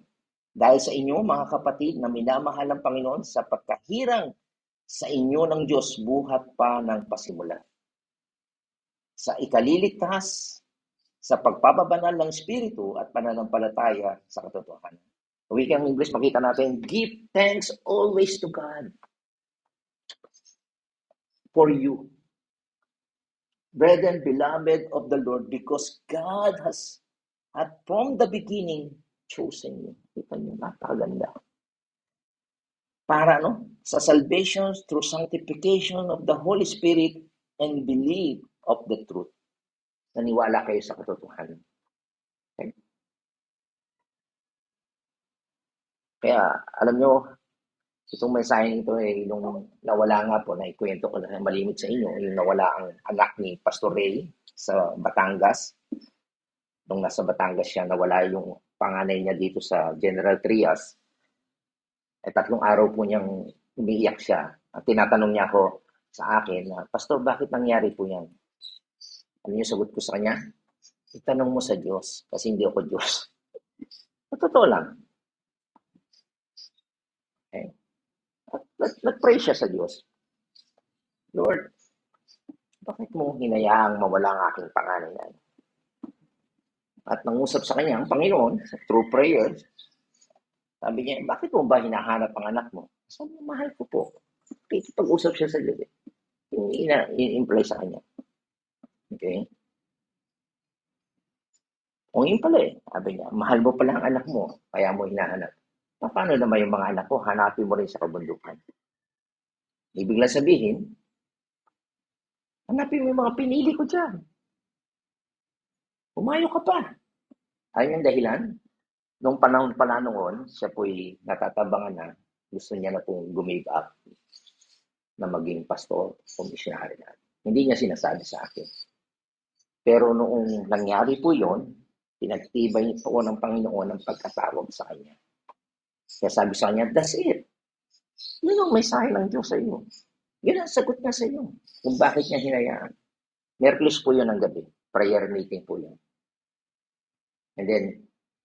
Dahil sa inyo, mga kapatid, na minamahal ng Panginoon sa pagkahirang sa inyo ng Diyos buhat pa ng pasimula. Sa ikaliligtas, sa pagpapabanal ng Espiritu at pananampalataya sa katotohanan. Wikang English, makita natin, give thanks always to God for you, brethren, beloved of the Lord, because God has from the beginning chosen you. Kita niyo, napakaganda. Para sa salvation through sanctification of the Holy Spirit and believe of the truth. Naniwala kayo sa katotohanan. Okay? Kaya, alam nyo, itong mensaheng ito nung nawala nga po, naikwento ko na malimit sa inyo, yung nawala ang anak ni Pastor Ray sa Batangas. Nung nasa Batangas siya, nawala yung panganay niya dito sa General Trias. 3 araw po niyang umiiyak siya. At tinatanong niya ako sa akin, Pastor, bakit nangyari po yan? Ano yung sagot ko sa kanya? Itanong mo sa Diyos, kasi hindi ako Diyos. Totoo lang. Okay? At nag-pray siya sa Diyos. Lord, bakit mo hinayaang mawala ang aking panganay na? At nangusap sa kanya ang Panginoon, through prayer, sabi niya, bakit mo ba hinahanap ang anak mo? Sabi niya, mahal ko po. Pag-usap siya sa Diyos. Yung in-imply sa kanya. Okay? O yun pala sabi niya, mahal mo pala ang anak mo, kaya mo hinahanap. Paano naman yung mga anak ko, hanapin mo rin sa kabundukan. Ibig lang sabihin, hanapin mo yung mga pinili ko dyan. Umayo ka pa. Ayun yung dahilan. Nung panahon pala noon, siya po'y natatabangan na, gusto niya na pong gumive up na maging pastor o missionary na. Hindi niya sinasabi sa akin. Pero noong nangyari po yon, pinagtibay po ng Panginoon ang pagkatawag sa kanya. Kaya sabi sa kanya, that's it. Yun ang mensahe ng Diyos sa iyo. Yun ang sagot niya sa iyo. Kung bakit niya hinayaan. Merkulis po yun ang gabi. Prayer meeting po yun. And then,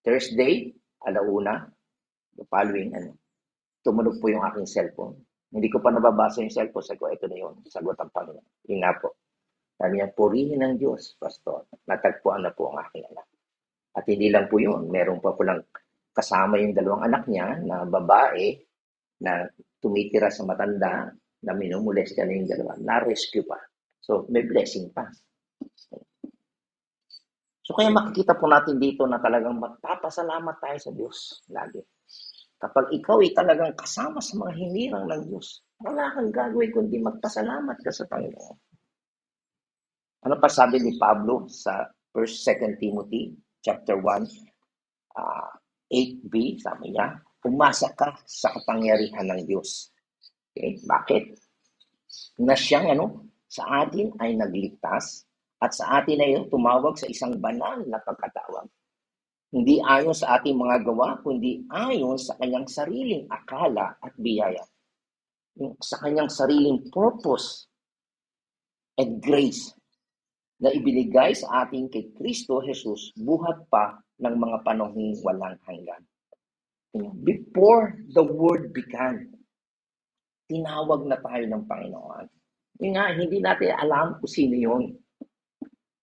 Thursday, 1:00, the following, tumunog po yung aking cellphone. Hindi ko pa nababasa yung cellphone. Sabi ko, ito na yun. Sagot ang Panginoon. Yun nga po. Sabi niya, purihin ng Diyos, Pastor. Natagpuan na po ang aking anak. At hindi lang po yun. Meron pa po lang kasama yung 2 anak niya na babae na tumitira sa matanda na minumulestya na yung 2. Na-rescue pa. So, may blessing pa. So, kaya makikita po natin dito na talagang magpapasalamat tayo sa Diyos lagi. Kapag ikaw ay talagang kasama sa mga hinirang ng Diyos, wala kang gagawin kundi magpasalamat ka sa Panginoon. Ano pa sabi ni Pablo sa 1-2 Timothy chapter 1, 8b, sabi niya, umasa ka sa kapangyarihan ng Diyos. Okay? Bakit? Na siyang sa atin ay nagligtas at sa atin ay tumawag sa isang banal na pagkatawag. Hindi ayon sa ating mga gawa, kundi ayon sa kanyang sariling akala at biyaya. Sa kanyang sariling purpose and grace na ibinigay sa ating kay Kristo Jesus buhat pa ng mga panahong walang hanggan. Before the world began, tinawag na tayo ng Panginoon. Yung nga, hindi natin alam kung sino yun.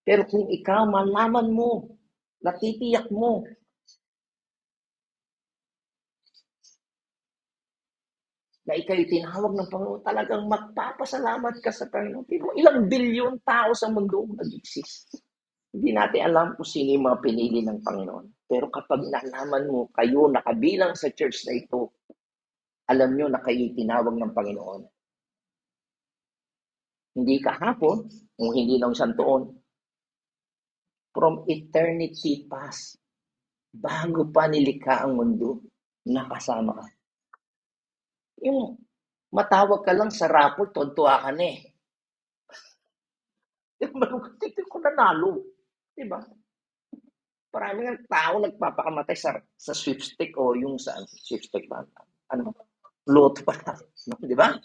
Pero kung ikaw, malaman mo, natitiyak mo, na ikaw'y tinawag ng Panginoon, talagang magpapasalamat ka sa Panginoon. Pero ilang bilyon tao sa mundo nag-exist. Hindi natin alam kung sino yung mga pinili ng Panginoon. Pero kapag nalaman mo, kayo nakabilang sa church na ito, alam nyo na kayo tinawag ng Panginoon. Hindi kahapon, kung hindi ng isang taon, from eternity past, bago pa nilikha ang mundo, nakasama ka. Yung matawag ka lang sa rapol, tontuwa ka na eh. Yung malungkot ko nanalo. Diba? Maraming tao nagpapakamatay sa sweepstake o yung sa sweepstake ba? Ano? Loto pa. Di ba?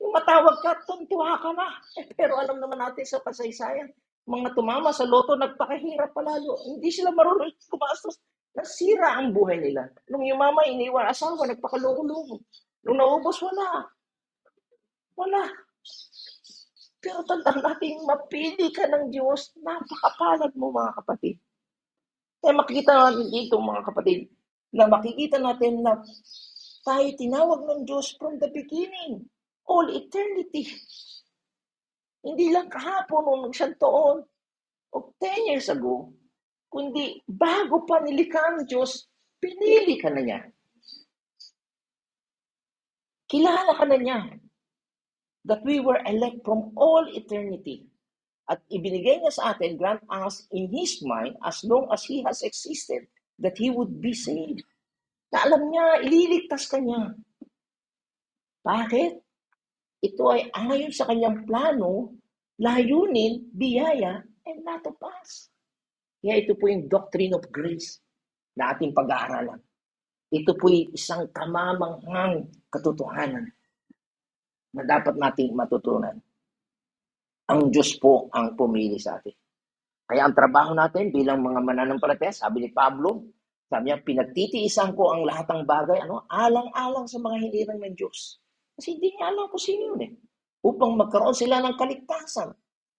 Yung matawag ka, tuntua ka na. Pero alam naman natin sa kasaysayan, mga tumama sa loto, nagpakahirap palalo. Hindi sila marunong kumastos. Nasira ang buhay nila. Nung yumama, iniwan asawa, nagpakaloko-loko. Nung naubos, wala. Wala. Pero tandaan natin, mapili ka ng Diyos, napakapalad mo mga kapatid. Kaya makikita natin dito mga kapatid, na makikita natin na tayo tinawag ng Diyos from the beginning, all eternity. Hindi lang kahapon o isang taon o 10 years ago, kundi bago pa nilikha ng Diyos, pinili ka na niya. Kilala ka na niya that we were elect from all eternity. At ibinigay niya sa atin, grant us in His mind, as long as He has existed, that He would be saved. Na alam niya, ililigtas ka niya. Bakit? Ito ay ayon sa kanyang plano, layunin, biyaya, and not of us. Kaya ito po yung doctrine of grace na ating pag-aaralan. Ito po yung isang kamamanghang katotohanan na dapat nating matutunan. Ang Diyos po ang pumili sa atin. Kaya ang trabaho natin bilang mga mananampalataya, sabi ni Pablo, sabi niya, pinagtitiisan ko ang lahat ng bagay, alang-alang sa mga hinirang ng Diyos. Kasi hindi niya alam kung sino yun eh. Upang magkaroon sila ng kaligtasan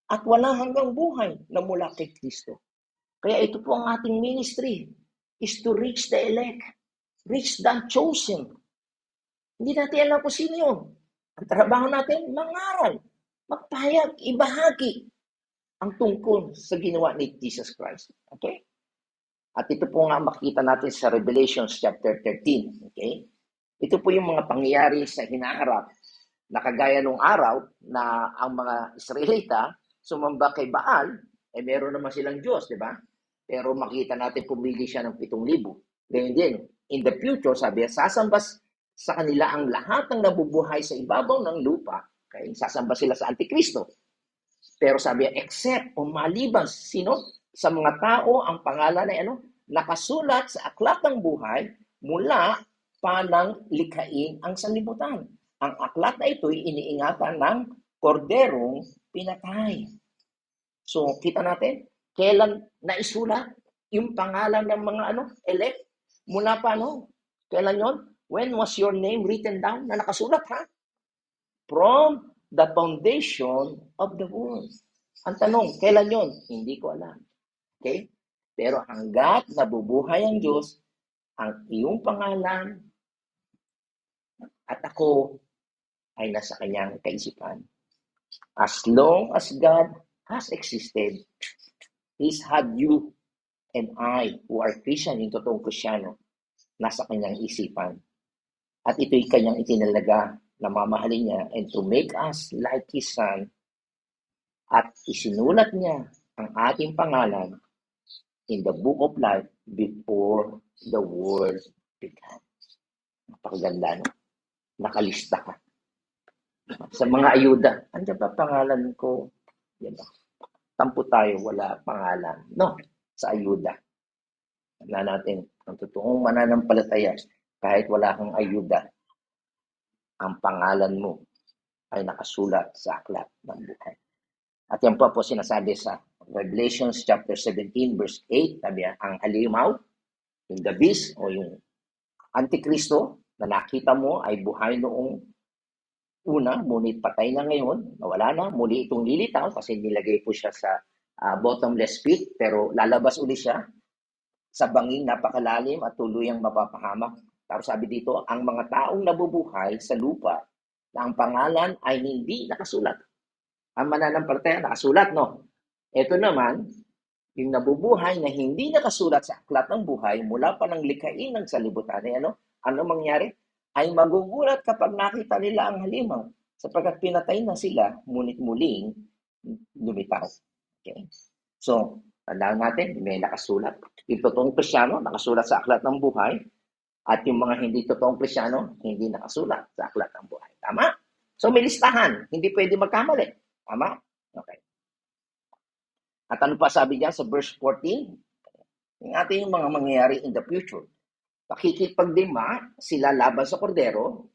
at walang hanggang buhay na mula kay Kristo. Kaya ito po ang ating ministry, is to reach the elect, reach the chosen. Hindi natin alam kung sino yun. Ang trabaho natin, mangaral, magpahayag, ibahagi ang tungkol sa ginawa ni Jesus Christ. Okay? At ito po nga makikita natin sa Revelation chapter 13. Okay? Ito po yung mga pangyayari sa hinaharap na kagaya nung araw na ang mga Israelita sumamba kay Baal, meron naman silang Diyos, di ba? Pero makita natin pumili siya ng 7,000. Ganyan din, in the future, sabi, sasamba sa kanila ang lahat ng nabubuhay sa ibabaw ng lupa. Okay? Sasamba sila sa Antikristo. Pero sabi, except o maliban, sino? Sa mga tao, ang pangalan ay nakasulat sa aklat ng buhay mula pa ng likhain ang sanlibutan. Ang aklat na ito'y iniingatan ng korderong pinatay. So, kita natin, kailan naisulat yung pangalan ng mga elect? Mula pa kailan yon? When was your name written down? Na nakasulat From the foundation of the world. Ang tanong, kailan yon? Hindi ko alam. Okay? Pero hanggat nabubuhay ang Diyos, ang iyong pangalan at ako ay nasa kanyang kaisipan. As long as God has existed, He's had you and I, who are Christian, yung totoong Kristyano, nasa kanyang isipan. At ito'y kanyang itinalaga na mamahalin niya and to make us like His Son. At isinulat niya ang ating pangalan in the book of life before the world began. Napakaganda, nakalista ka. Sa mga ayuda, andyan pa pangalan ko? Diba? Tampo tayo, wala pangalan. No, sa ayuda. Wala natin, ang totoong mananampalataya, kahit wala kang ayuda, ang pangalan mo ay nakasulat sa aklat ng buhay. At yan po sinasabi sa Revelation chapter 17 verse 8, sabi ang halimaw, yung the beast o yung Antikristo na nakita mo ay buhay noong una, ngunit patay na ngayon, nawala na, muli itong lilitaw kasi nilagay po siya sa bottomless pit, pero lalabas uli siya sa banging napakalalim at tuluyang mapapahamak. Tapos sabi dito, ang mga taong nabubuhay sa lupa na ang pangalan ay hindi nakasulat. Ang mananampalataya nakasulat, no? Ito naman, yung nabubuhay na hindi nakasulat sa aklat ng buhay mula pa ng likhain ng salibutan, ano mangyari? Ay magugulat kapag nakita nila ang halimaw sapagkat pinatay na sila, ngunit muling lumitaw. Okay? So, tandaan natin, may nakasulat. Yung totoong Kristyano, nakasulat sa Aklat ng Buhay, at yung mga hindi totoong Kristyano, hindi nakasulat sa Aklat ng Buhay. Tama? So, may listahan. Hindi pwede magkamali. Tama? Okay. At ano pa sabi diyan sa verse 14? Yung ating mga mangyayari in the future. Pakikipagdima sila laban sa kordero.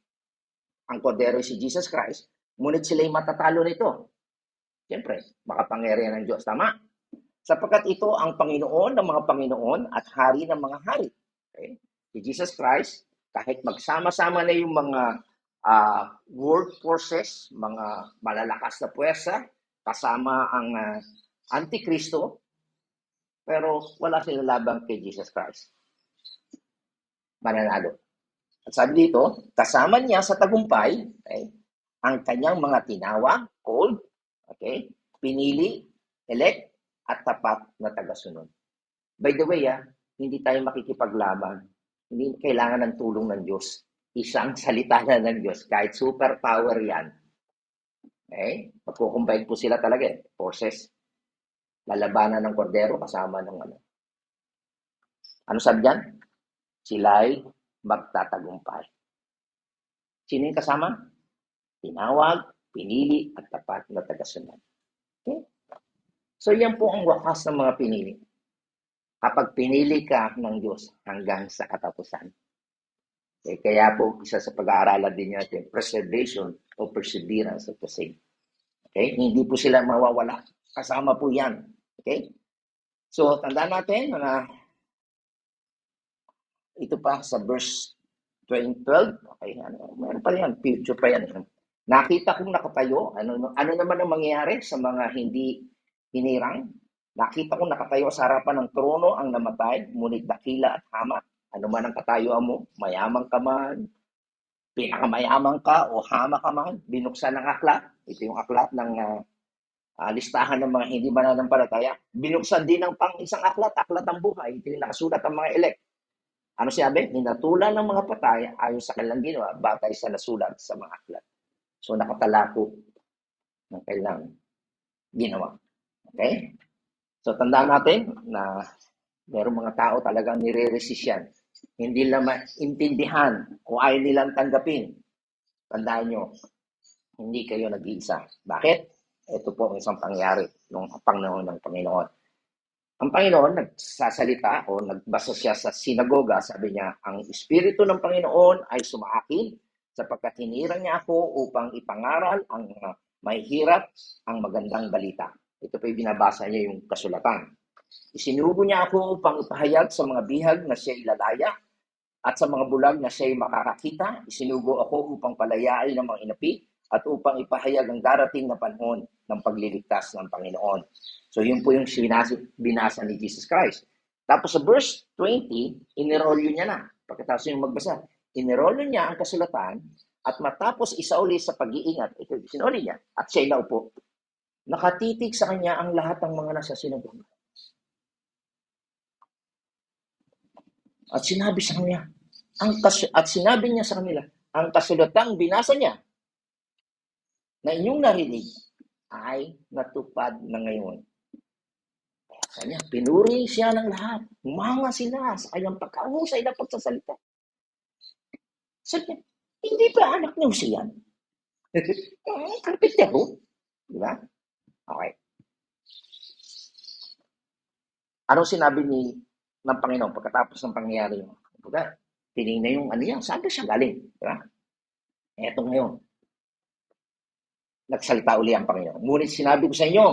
Ang kordero si Jesus Christ. Ngunit sila'y matatalo nito. Siyempre, makapangyarihan ng Diyos. Tama? Sapagkat ito ang Panginoon ng mga Panginoon at Hari ng mga hari. Okay? Si Jesus Christ, kahit magsama-sama na yung mga world forces, mga malalakas na puwersa, kasama ang Antikristo, pero wala silang laban kay Jesus Christ. Mananalo. At sabi dito, kasama niya sa tagumpay, okay, ang kanyang mga tinawag, called, okay, pinili, elect, at tapat na tagasunod. By the way, hindi tayo makikipaglaban. Hindi kailangan ng tulong ng Diyos. Isang salita na ng Diyos, kahit superpower yan. Okay? Magkukumbine po sila talaga forces. Lalabanan ng kordero kasama ng ano. Ano sabi diyan? Sila'y magtatagumpay. Sino yung kasama? Tinawag, pinili, at tapat na tagasunod. Okay? So yan po ang wakas ng mga pinili. Kapag pinili ka ng Diyos hanggang sa katapusan. Okay? Kaya po isa sa pag-aaralan din natin, preservation o perseverance of the saint. Okay? Hindi po sila mawawala. Kasama po yan. Okay? So, tandaan natin na ito pa sa verse 12. Okay, meron pa yan. Future pa yan. Nakita kong nakatayo. Ano naman ang mangyayari sa mga hindi hinirang? Nakita kong nakatayo sa harapan ng trono ang namatay, ngunit dakila at hama. Ano man ang katayuan mo, mayamang ka man, pinakamayamang ka o hama ka man, binuksan ng aklat. Ito yung aklat ng listahan ng mga hindi mananampalataya. Binuksan din ng isang aklat ng buhay. Ito yung nakasulat ang mga elect. Ano sabi? Hinatulan ng mga patay ayon sa kanilang ginawa, batay sa nasulat sa mga aklat. So, nakatalako ng kailang ginawa. Okay? So, tandaan natin na mayroong mga tao talagang nire-resist yan. Hindi nila maintindihan o ayaw nilang tanggapin. Tandaan nyo, hindi kayo nag-iisa. Bakit? Ito po ang isang pangyari nung panahon ng Panginoon. Ang Panginoon nagsasalita o nagbasa siya sa sinagoga, sabi niya, ang Espiritu ng Panginoon ay sumaakin sapagkat hinirang niya ako upang ipangaral ang mahihirap ang magandang balita. Ito po yung binabasa niya yung kasulatan. Isinugo niya ako upang ipahayag sa mga bihag na siya ilalaya at sa mga bulag na siya makakakita. Isinugo ako upang palayain ng mga inapi at upang ipahayag ang darating na panahon ng pagliligtas ng Panginoon. So yun po yung binasa ni Jesus Christ. Tapos sa verse 20, inirolyo niya na. Pagkatapos yung magbasa, inirolyo niya ang kasulatan at matapos isauli sa pag-iingat, ito sinuli niya at siya inaupo. Nakatitig sa kanya ang lahat ng mga nasa sinagoga. At sinabi sa kanya, sinabi niya sa kanila, ang kasulatang binasa niya na inyong narinig ay natupad na ngayon. Kanya, pinuri siya ng lahat. Humanga sila sa kanyang pagkahusay na pagsasalita. Sabi niya, hindi ba anak niyo siya? Karpintero. Diba? Okay. Anong sinabi ng Panginoon pagkatapos ng pangyayari yun? Tinignan yung ano yan. Saan ba siya galing? Diba? Eto ngayon. Nagsalita uli ang Panginoon. Ngunit sinabi ko sa inyo,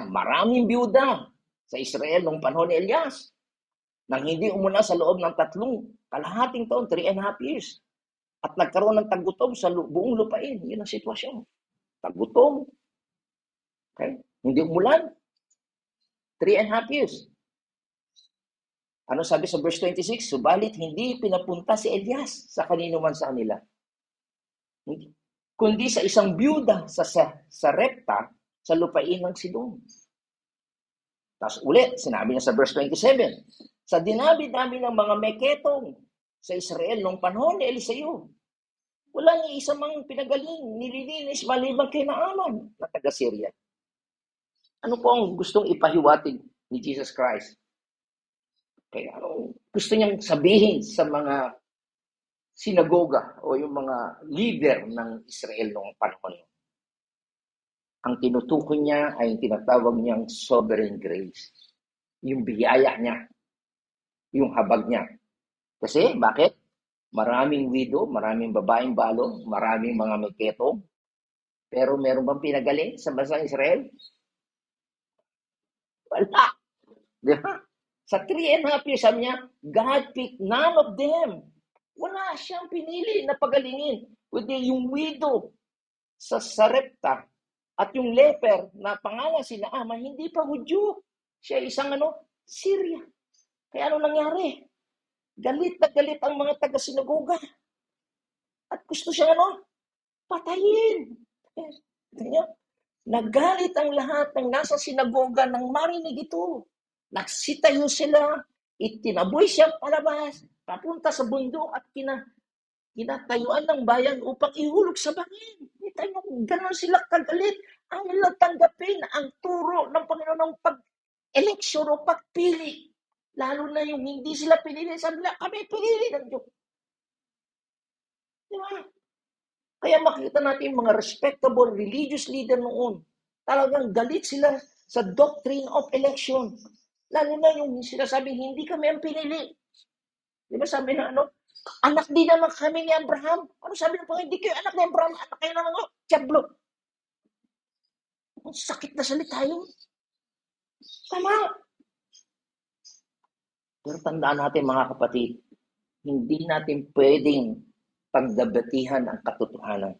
maraming biyuda sa Israel nung panahon ni Elias nang hindi umuna sa loob ng 3 kalahating taon, 3.5 years. At nagkaroon ng tagutom sa buong lupain. Yun ang sitwasyon. Tagutom. Okay? Hindi umulan. 3.5 years. Ano sabi sa verse 26? Subalit hindi pinapunta si Elias sa kanino man sa kanila. Kundi sa isang byuda sa Sarepta sa lupain ng Sidon. Tapos ulit, sinabi niya sa verse 27, sa dinabi-dami ng mga meketong sa Israel nung panahon ni Eliseo, Wala ni isa mang pinagaling, nililinis maliban kay Naaman na taga Syria. Ano po ang gustong ipahiwatig ni Jesus Christ? Kaya ano gusto niyang sabihin sa mga sinagoga o yung mga leader ng Israel noong panahon? Ang tinutukoy niya ay yung tinatawag niyang sovereign grace. Yung biyaya niya, yung habag niya. Kasi, bakit? Maraming widow, maraming babaeng balo, maraming mga may ketong. Pero meron bang pinagaling sa bansang Israel? Wala. Di ba? Sa 3.5 years, sabi niya, God picked none of them. Wala siyang pinili na pagalingin. Kundi yung widow sa Sarepta at yung leper na pangalan si Naaman, hindi pa Hudyo. Siya isang Syria. Kaya ano nangyari? Galit na galit ang mga taga-sinagoga. At gusto siya patayin. Kaya, nagalit ang lahat ng nasa sinagoga nang marinig ito. Nagsitayo sila, itinaboy siya palabas, papunta sa bundok at kinatayuan ng bayan upang ihulog sa bangin. Kita nyo, gano'n sila kagalit. Ang nilang tanggapin ang turo ng Panginoon ng pag-eleksyon o pagpili. Lalo na yung hindi sila pinili, sabi nila, kami pinili ng Diyos. Di ba? Kaya makita natin yung mga respectable religious leader noon. Talagang galit sila sa doctrine of election. Lalo na yung sinasabing, hindi kami ang pinili. Di ba sabi na anak din naman kami ni Abraham. Ano sabi ng Panginoon? Hindi kayo anak ni Abraham, anak kayo ng Diablo. Ang sakit na salita yun. Tama. Pero tandaan natin mga kapatid, hindi natin pwedeng pagdabatihan ang katotohanan.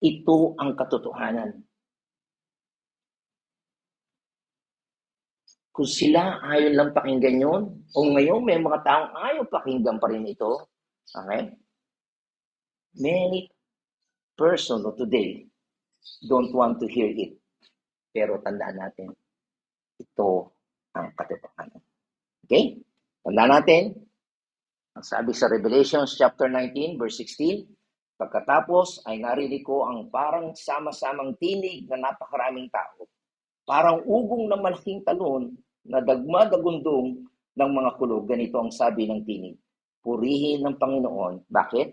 Ito ang katotohanan. Kung sila ayaw lang pakinggan yun, o ngayon may mga taong ayaw pakinggan pa rin ito, okay? Many persons today don't want to hear it. Pero tandaan natin, ito ang katotohanan. Okay? Tandaan natin, ang sabi sa Revelation chapter 19, verse 16, pagkatapos ay narinig ko ang parang sama-samang tinig na napakaraming tao. Parang ugong na malaking talon na dagma-dagundong ng mga kulog. Ganito ang sabi ng tinig. Purihin ng Panginoon. Bakit?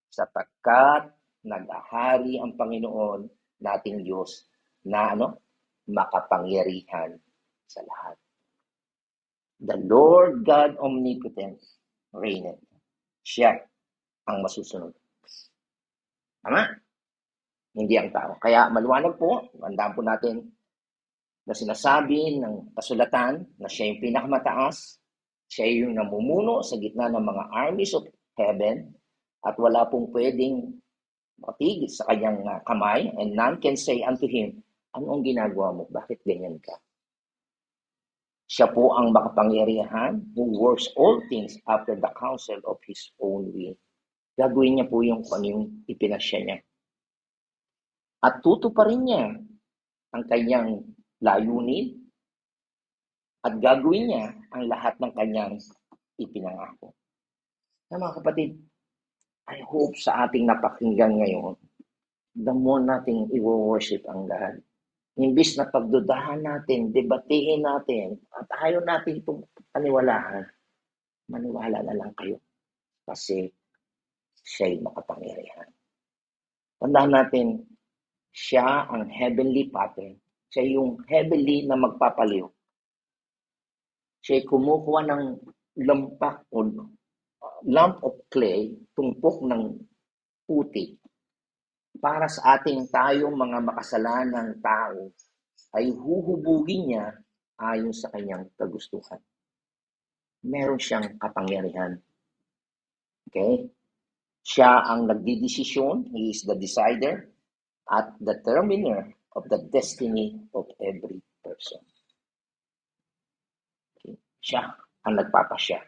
Sapagkat nag-ahari ang Panginoon nating Diyos na makapangyarihan sa lahat. The Lord God omnipotent reigneth. Siya ang masusunod. Tama? Hindi ang tao. Kaya maliwanag po, tandaan po natin na sinasabi ng kasulatan na siya yung pinakamataas, siya yung namumuno sa gitna ng mga armies of heaven at wala pong pwedeng matigil sa kanyang kamay and none can say unto him, ano ang ginagawa mo? Bakit ganyan ka? Siya po ang makapangyarihan who works all things after the counsel of His own will. Gagawin niya po yung kung yung ipinasya niya. At tutuparin niya ang kanyang layunin at gagawin niya ang lahat ng kanyang ipinangako. Na mga kapatid, I hope sa ating napakinggan ngayon, the more nating i-worship ang God. Imbis na pagdudahan natin, debatehin natin, at ayaw natin itong paniwalaan, maniwala na lang kayo. Kasi siya'y makapangyarihan. Tandaan natin, siya ang heavenly pattern. Siya yung heavenly na magpapaliw. Siya kumukuha ng lampak o lump of clay, tumpok ng putik, para sa ating tayong mga makasalanang tao ay huhubugin niya ayon sa kanyang kagustuhan. Meron siyang kapangyarihan. Okay? Siya ang nagdidesisyon, He is the decider at the determiner of the destiny of every person. Okay? Siya ang nagpapasya.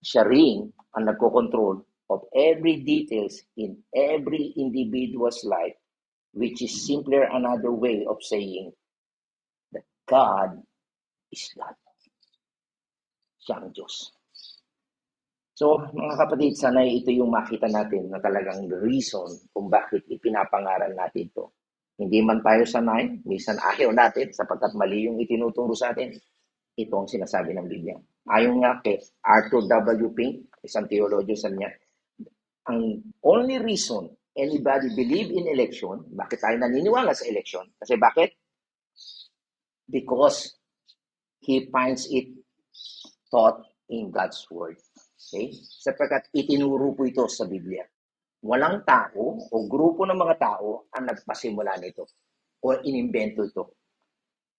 Siya rin ang nagkocontrol of every details in every individual's life, which is simply another way of saying that God is God. Siya ang Diyos. So, mga kapatid, sana ito yung makita natin na talagang reason kung bakit ipinapangaral natin ito. Hindi man tayo sanay, minsan ayaw natin sapagkat mali yung itinuturo sa atin. Ito ang sinasabi ng Biblia. Ayon nga kay Arthur W. Pink, isang theologian, sabi niya, ang only reason anybody believe in election, bakit tayo naniniwala sa election? Kasi bakit? Because he finds it taught in God's Word. Okay? Sapagkat itinuro po ito sa Biblia. Walang tao o grupo ng mga tao ang nagpasimula nito o inimbento ito.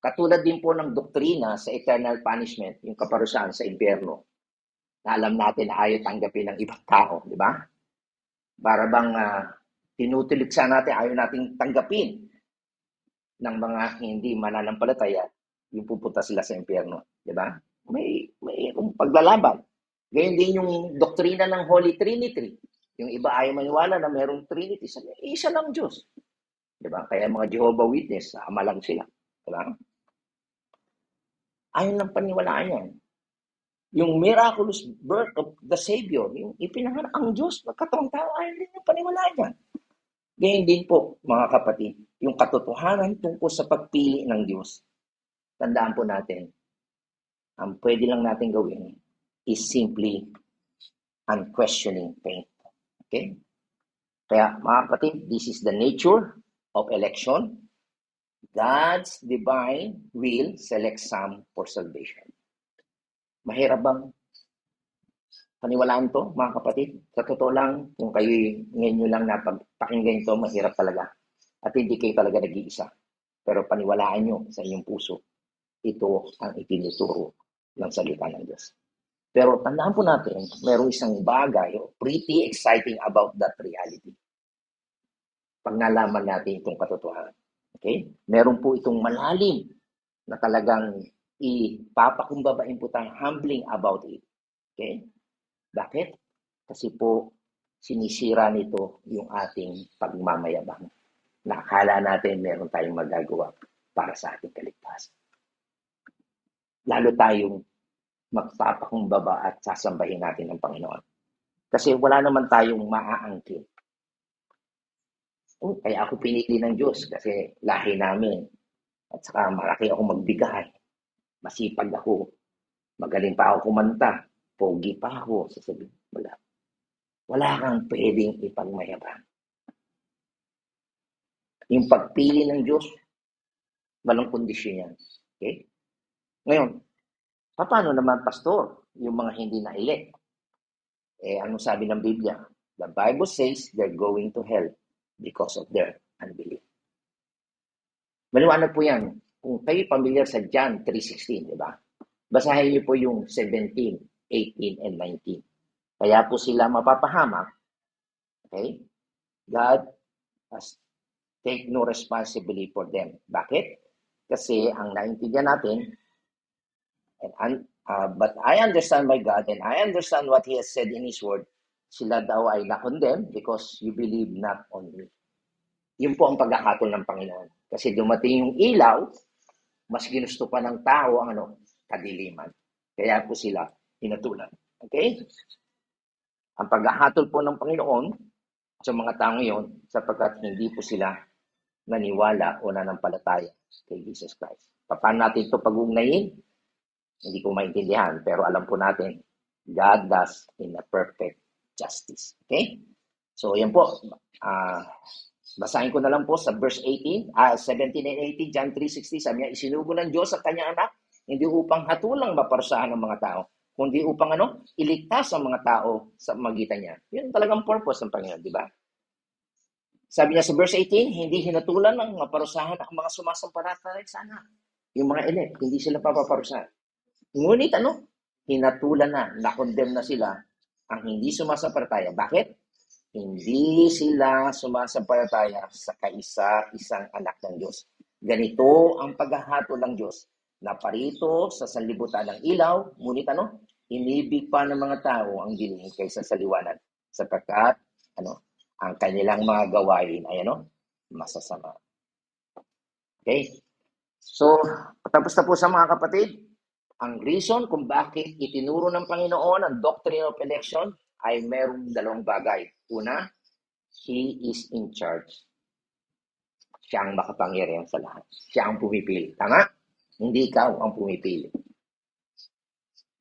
Katulad din po ng doktrina sa eternal punishment, yung kaparusahan sa impyerno, na alam natin na ayaw tanggapin ng ibang tao, di ba? Para bang tinutuliksa natin, ayaw nating tanggapin ng mga hindi mananampalataya, yung pupunta sila sa impyerno, di ba? May paglalaban. Ganyan din yung doktrina ng Holy Trinity. Yung iba ayaw maniwala na mayroong Trinity. Isa lang Diyos. Di ba? Kaya mga Jehovah Witness, ama lang sila. Di ba? Ayaw lang paniwalaan yan. Yung miraculous birth of the Savior, yung ipinanganak ang Diyos, magkataong tao, ayaw din yung paniwalaan yan. Ganyan din po, mga kapatid, yung katotohanan tungkol sa pagpili ng Diyos. Tandaan po natin, ang pwede lang natin gawin is simply unquestioning faith. Okay? Kaya mga kapatid, this is the nature of election. God's divine will select some for salvation. Mahirap bang paniwalaan to, mga kapatid? Sa totoo lang, kung kayo ngayon nyo lang napakinggan ito, mahirap talaga. At hindi kayo talaga nag-iisa. Pero paniwalaan nyo sa inyong puso, ito ang itinuturo ng salita ng Diyos. Pero tandaan po natin, mayroong isang bagay, pretty exciting about that reality. Pag nalaman natin itong katotohanan. Okay? Meron po itong malalim na talagang ipapakumbabain po tayong humbling about it. Okay? Bakit? Kasi po, sinisira nito yung ating pagmamayabang. Nakakala natin meron tayong magagawa para sa ating kaligtasan. Lalo tayong magpapakumbaba at sasambahin natin ang Panginoon. Kasi wala naman tayong maaangkin. Kaya ako pinili ng Diyos kasi lahi namin. At saka malaki ako magbigay. Masipag ako. Magaling pa ako kumanta. Pogi pa ako. Sasabihin, wala kang pwedeng ipagmayabang. Yung pagpili ng Diyos, walang kondisyon yan. Okay? Ngayon, paano naman, pastor, yung mga hindi na-elect? Anong sabi ng Biblia? The Bible says they're going to hell because of their unbelief. Maliwanag po yan. Kung kayo pamilyar sa John 3:16, di ba? Basahin niyo po yung 17, 18, and 19. Kaya po sila mapapahamak. Okay? God has take no responsibility for them. Bakit? Kasi ang naintindihan natin, but I understand my God and I understand what He has said in His Word, sila daw ay na-condemn because you believe not on me. Yun po ang pagkakatol ng Panginoon. Kasi dumating yung ilaw, mas ginusto pa ng tao ang kadiliman. Kaya po sila hinatulan. Okay? Ang paghahatol po ng Panginoon sa mga tao ngayon, sapagkat hindi po sila naniwala o nanampalataya kay Jesus Christ. Paano natin ito pag-ugnayin? Hindi ko maintindihan, pero alam po natin, God does in a perfect justice. Okay? So, yan po. Basahin ko na lang po sa verse 17 and 18, John 3:16, sabi niya, isinugo ng Diyos ang kanyang anak, hindi upang hatulang maparusahan ng mga tao, kundi upang iligtas ang mga tao sa magitan niya. Yun talagang purpose ng Panginoon, di ba? Sabi niya sa verse 18, hindi hinatulan ng maparusahan ang mga sumasampalataya sa anak. Yung mga elect, hindi sila papaparusahan. Ngunit hinatulan na, na-condemn na sila ang hindi sumasampalataya. Bakit? Hindi sila sumasampalataya sa kaisa-isang anak ng Diyos. Ganito ang paghahatol ng Diyos, na parito sa sanlibutan ng ilaw, ngunit inibig pa ng mga tao ang dilim kaysa sa liwanag, sapagkat ang kanilang mga gawain ay masasama. Okay? So, tapos na po sa mga kapatid. Ang reason kung bakit itinuro ng Panginoon ang doctrine of election ay merong dalawang bagay. Una, He is in charge. Siya ang makapangyarihan sa lahat. Siya ang pumipili. Tama? Hindi ikaw ang pumipili.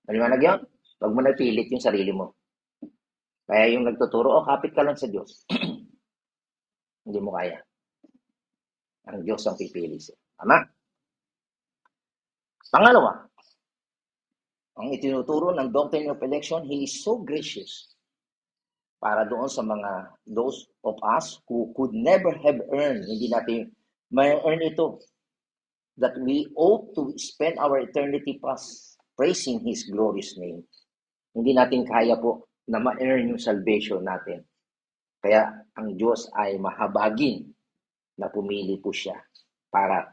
Maliwanag yun? Huwag mo napilit yung sarili mo. Kaya yung nagtuturo, kapit ka lang sa Diyos. Hindi mo kaya. Ang Diyos ang pipili siya. Tama? Pangalawa, ang itinuturo ng doctrine of election, He is so gracious para doon sa mga those of us who could never have earned, hindi natin may earn ito, that we ought to spend our eternity past praising His glorious name. Hindi natin kaya po na ma-earn yung salvation natin. Kaya ang Diyos ay mahabagin na pumili po siya para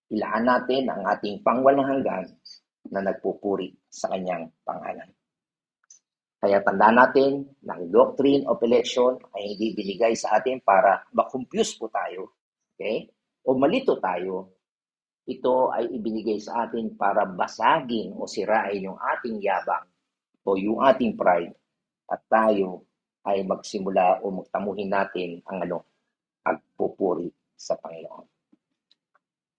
ilaan natin ang ating pangwalang hanggan na nagpupuri sa kanyang pangalan. Kaya tandaan natin na ang doctrine of election ay hindi binigay sa atin para makumpuse po tayo, okay? O malito tayo. Ito ay ibinigay sa atin para basagin o sirain yung ating yabang o yung ating pride at tayo ay magsimula o magtamuhin natin ang pagpupuri sa Panginoon.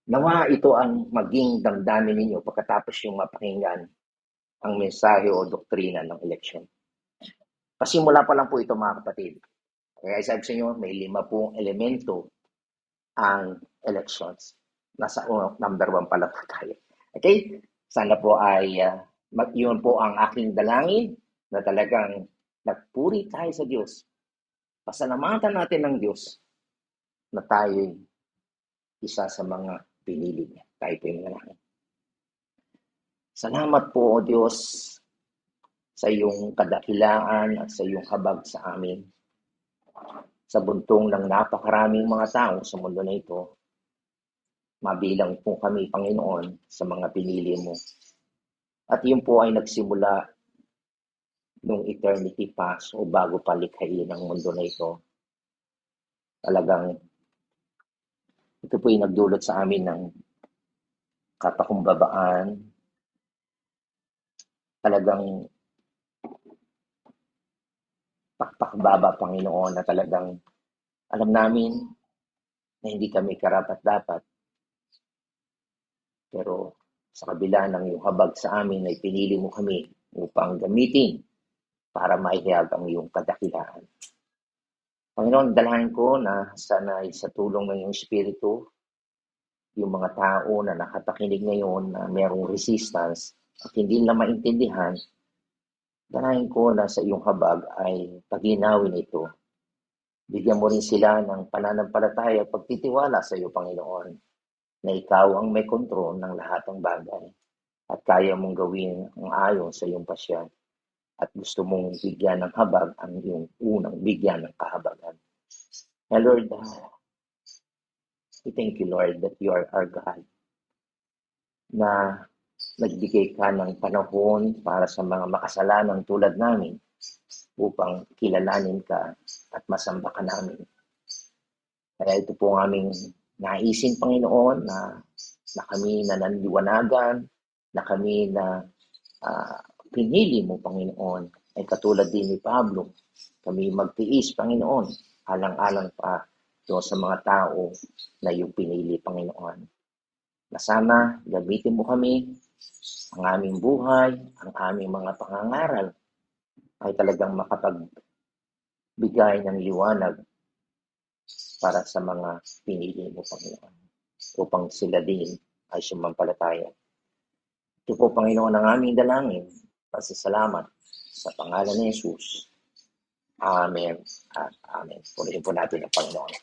Nawa ito ang maging damdamin ninyo pagkatapos yung mapakinggan ang mensahe o doktrina ng election. Pasimula pa lang po ito mga kapatid. Kaya sabi sa inyo, may 5 elemento ang elections. Nasa number 1 pala po tayo. Okay? Sana po ay yun po ang aking dalangin na talagang nagpuri tayo sa Diyos. Pasalamatan natin ng Diyos na tayo isa sa mga pinili niya. Tayo po yung dalangin. Salamat po, O Diyos, sa iyong kadakilaan at sa iyong habag sa amin. Sa buntong ng napakaraming mga tao sa mundo na ito, mabilang po kami, Panginoon, sa mga pinili mo. At yun po ay nagsimula nung eternity past o bago palikhain ang mundo na ito. Talagang ito po ay nagdulot sa amin ng katakumbabaan. Talagang pakpakbaba, Panginoon, na talagang alam namin na hindi kami karapat-dapat. Pero sa kabila ng iyong habag sa amin ay pinili mo kami upang gamitin para maihayag ang iyong kadakilaan. Panginoon, dalangin ko na sana ay sa tulong ng iyong Espiritu, yung mga tao na nakapakinig ngayon na mayroong resistance at hindi nila maintindihan, dalangin ko na sa iyong habag ay paginawin ito. Bigyan mo rin sila ng pananampalataya at pagtitiwala sa iyo, Panginoon, na ikaw ang may kontrol ng lahat ng bagay at kaya mong gawin ang ayon sa iyong pasyan at gusto mong bigyan ng habag ang iyong unang bigyan ng kahabagan. Na Lord, we thank you, Lord, that you are our God, na nagbigay ka ng panahon para sa mga makasalanang tulad namin upang kilalanin ka at masamba ka namin. Kaya ito po ang aming naisin, Panginoon, na kami na nanliwanagan, na kami na pinili mo, Panginoon, ay katulad din ni Pablo. Kami magtiis, Panginoon, alang-alang pa doon sa mga tao na yung pinili, Panginoon. Na sana gamitin mo kami, ang aming buhay, ang aming mga pangangaral, ay talagang makapagbigay ng liwanag para sa mga pinili mo, Panginoon, upang sila din ay sumampalataya. Ito po, Panginoon, ang aming dalangin. Pasasalamat sa pangalan ni Jesus. Amen at amen. Purihin po natin ang Panginoon.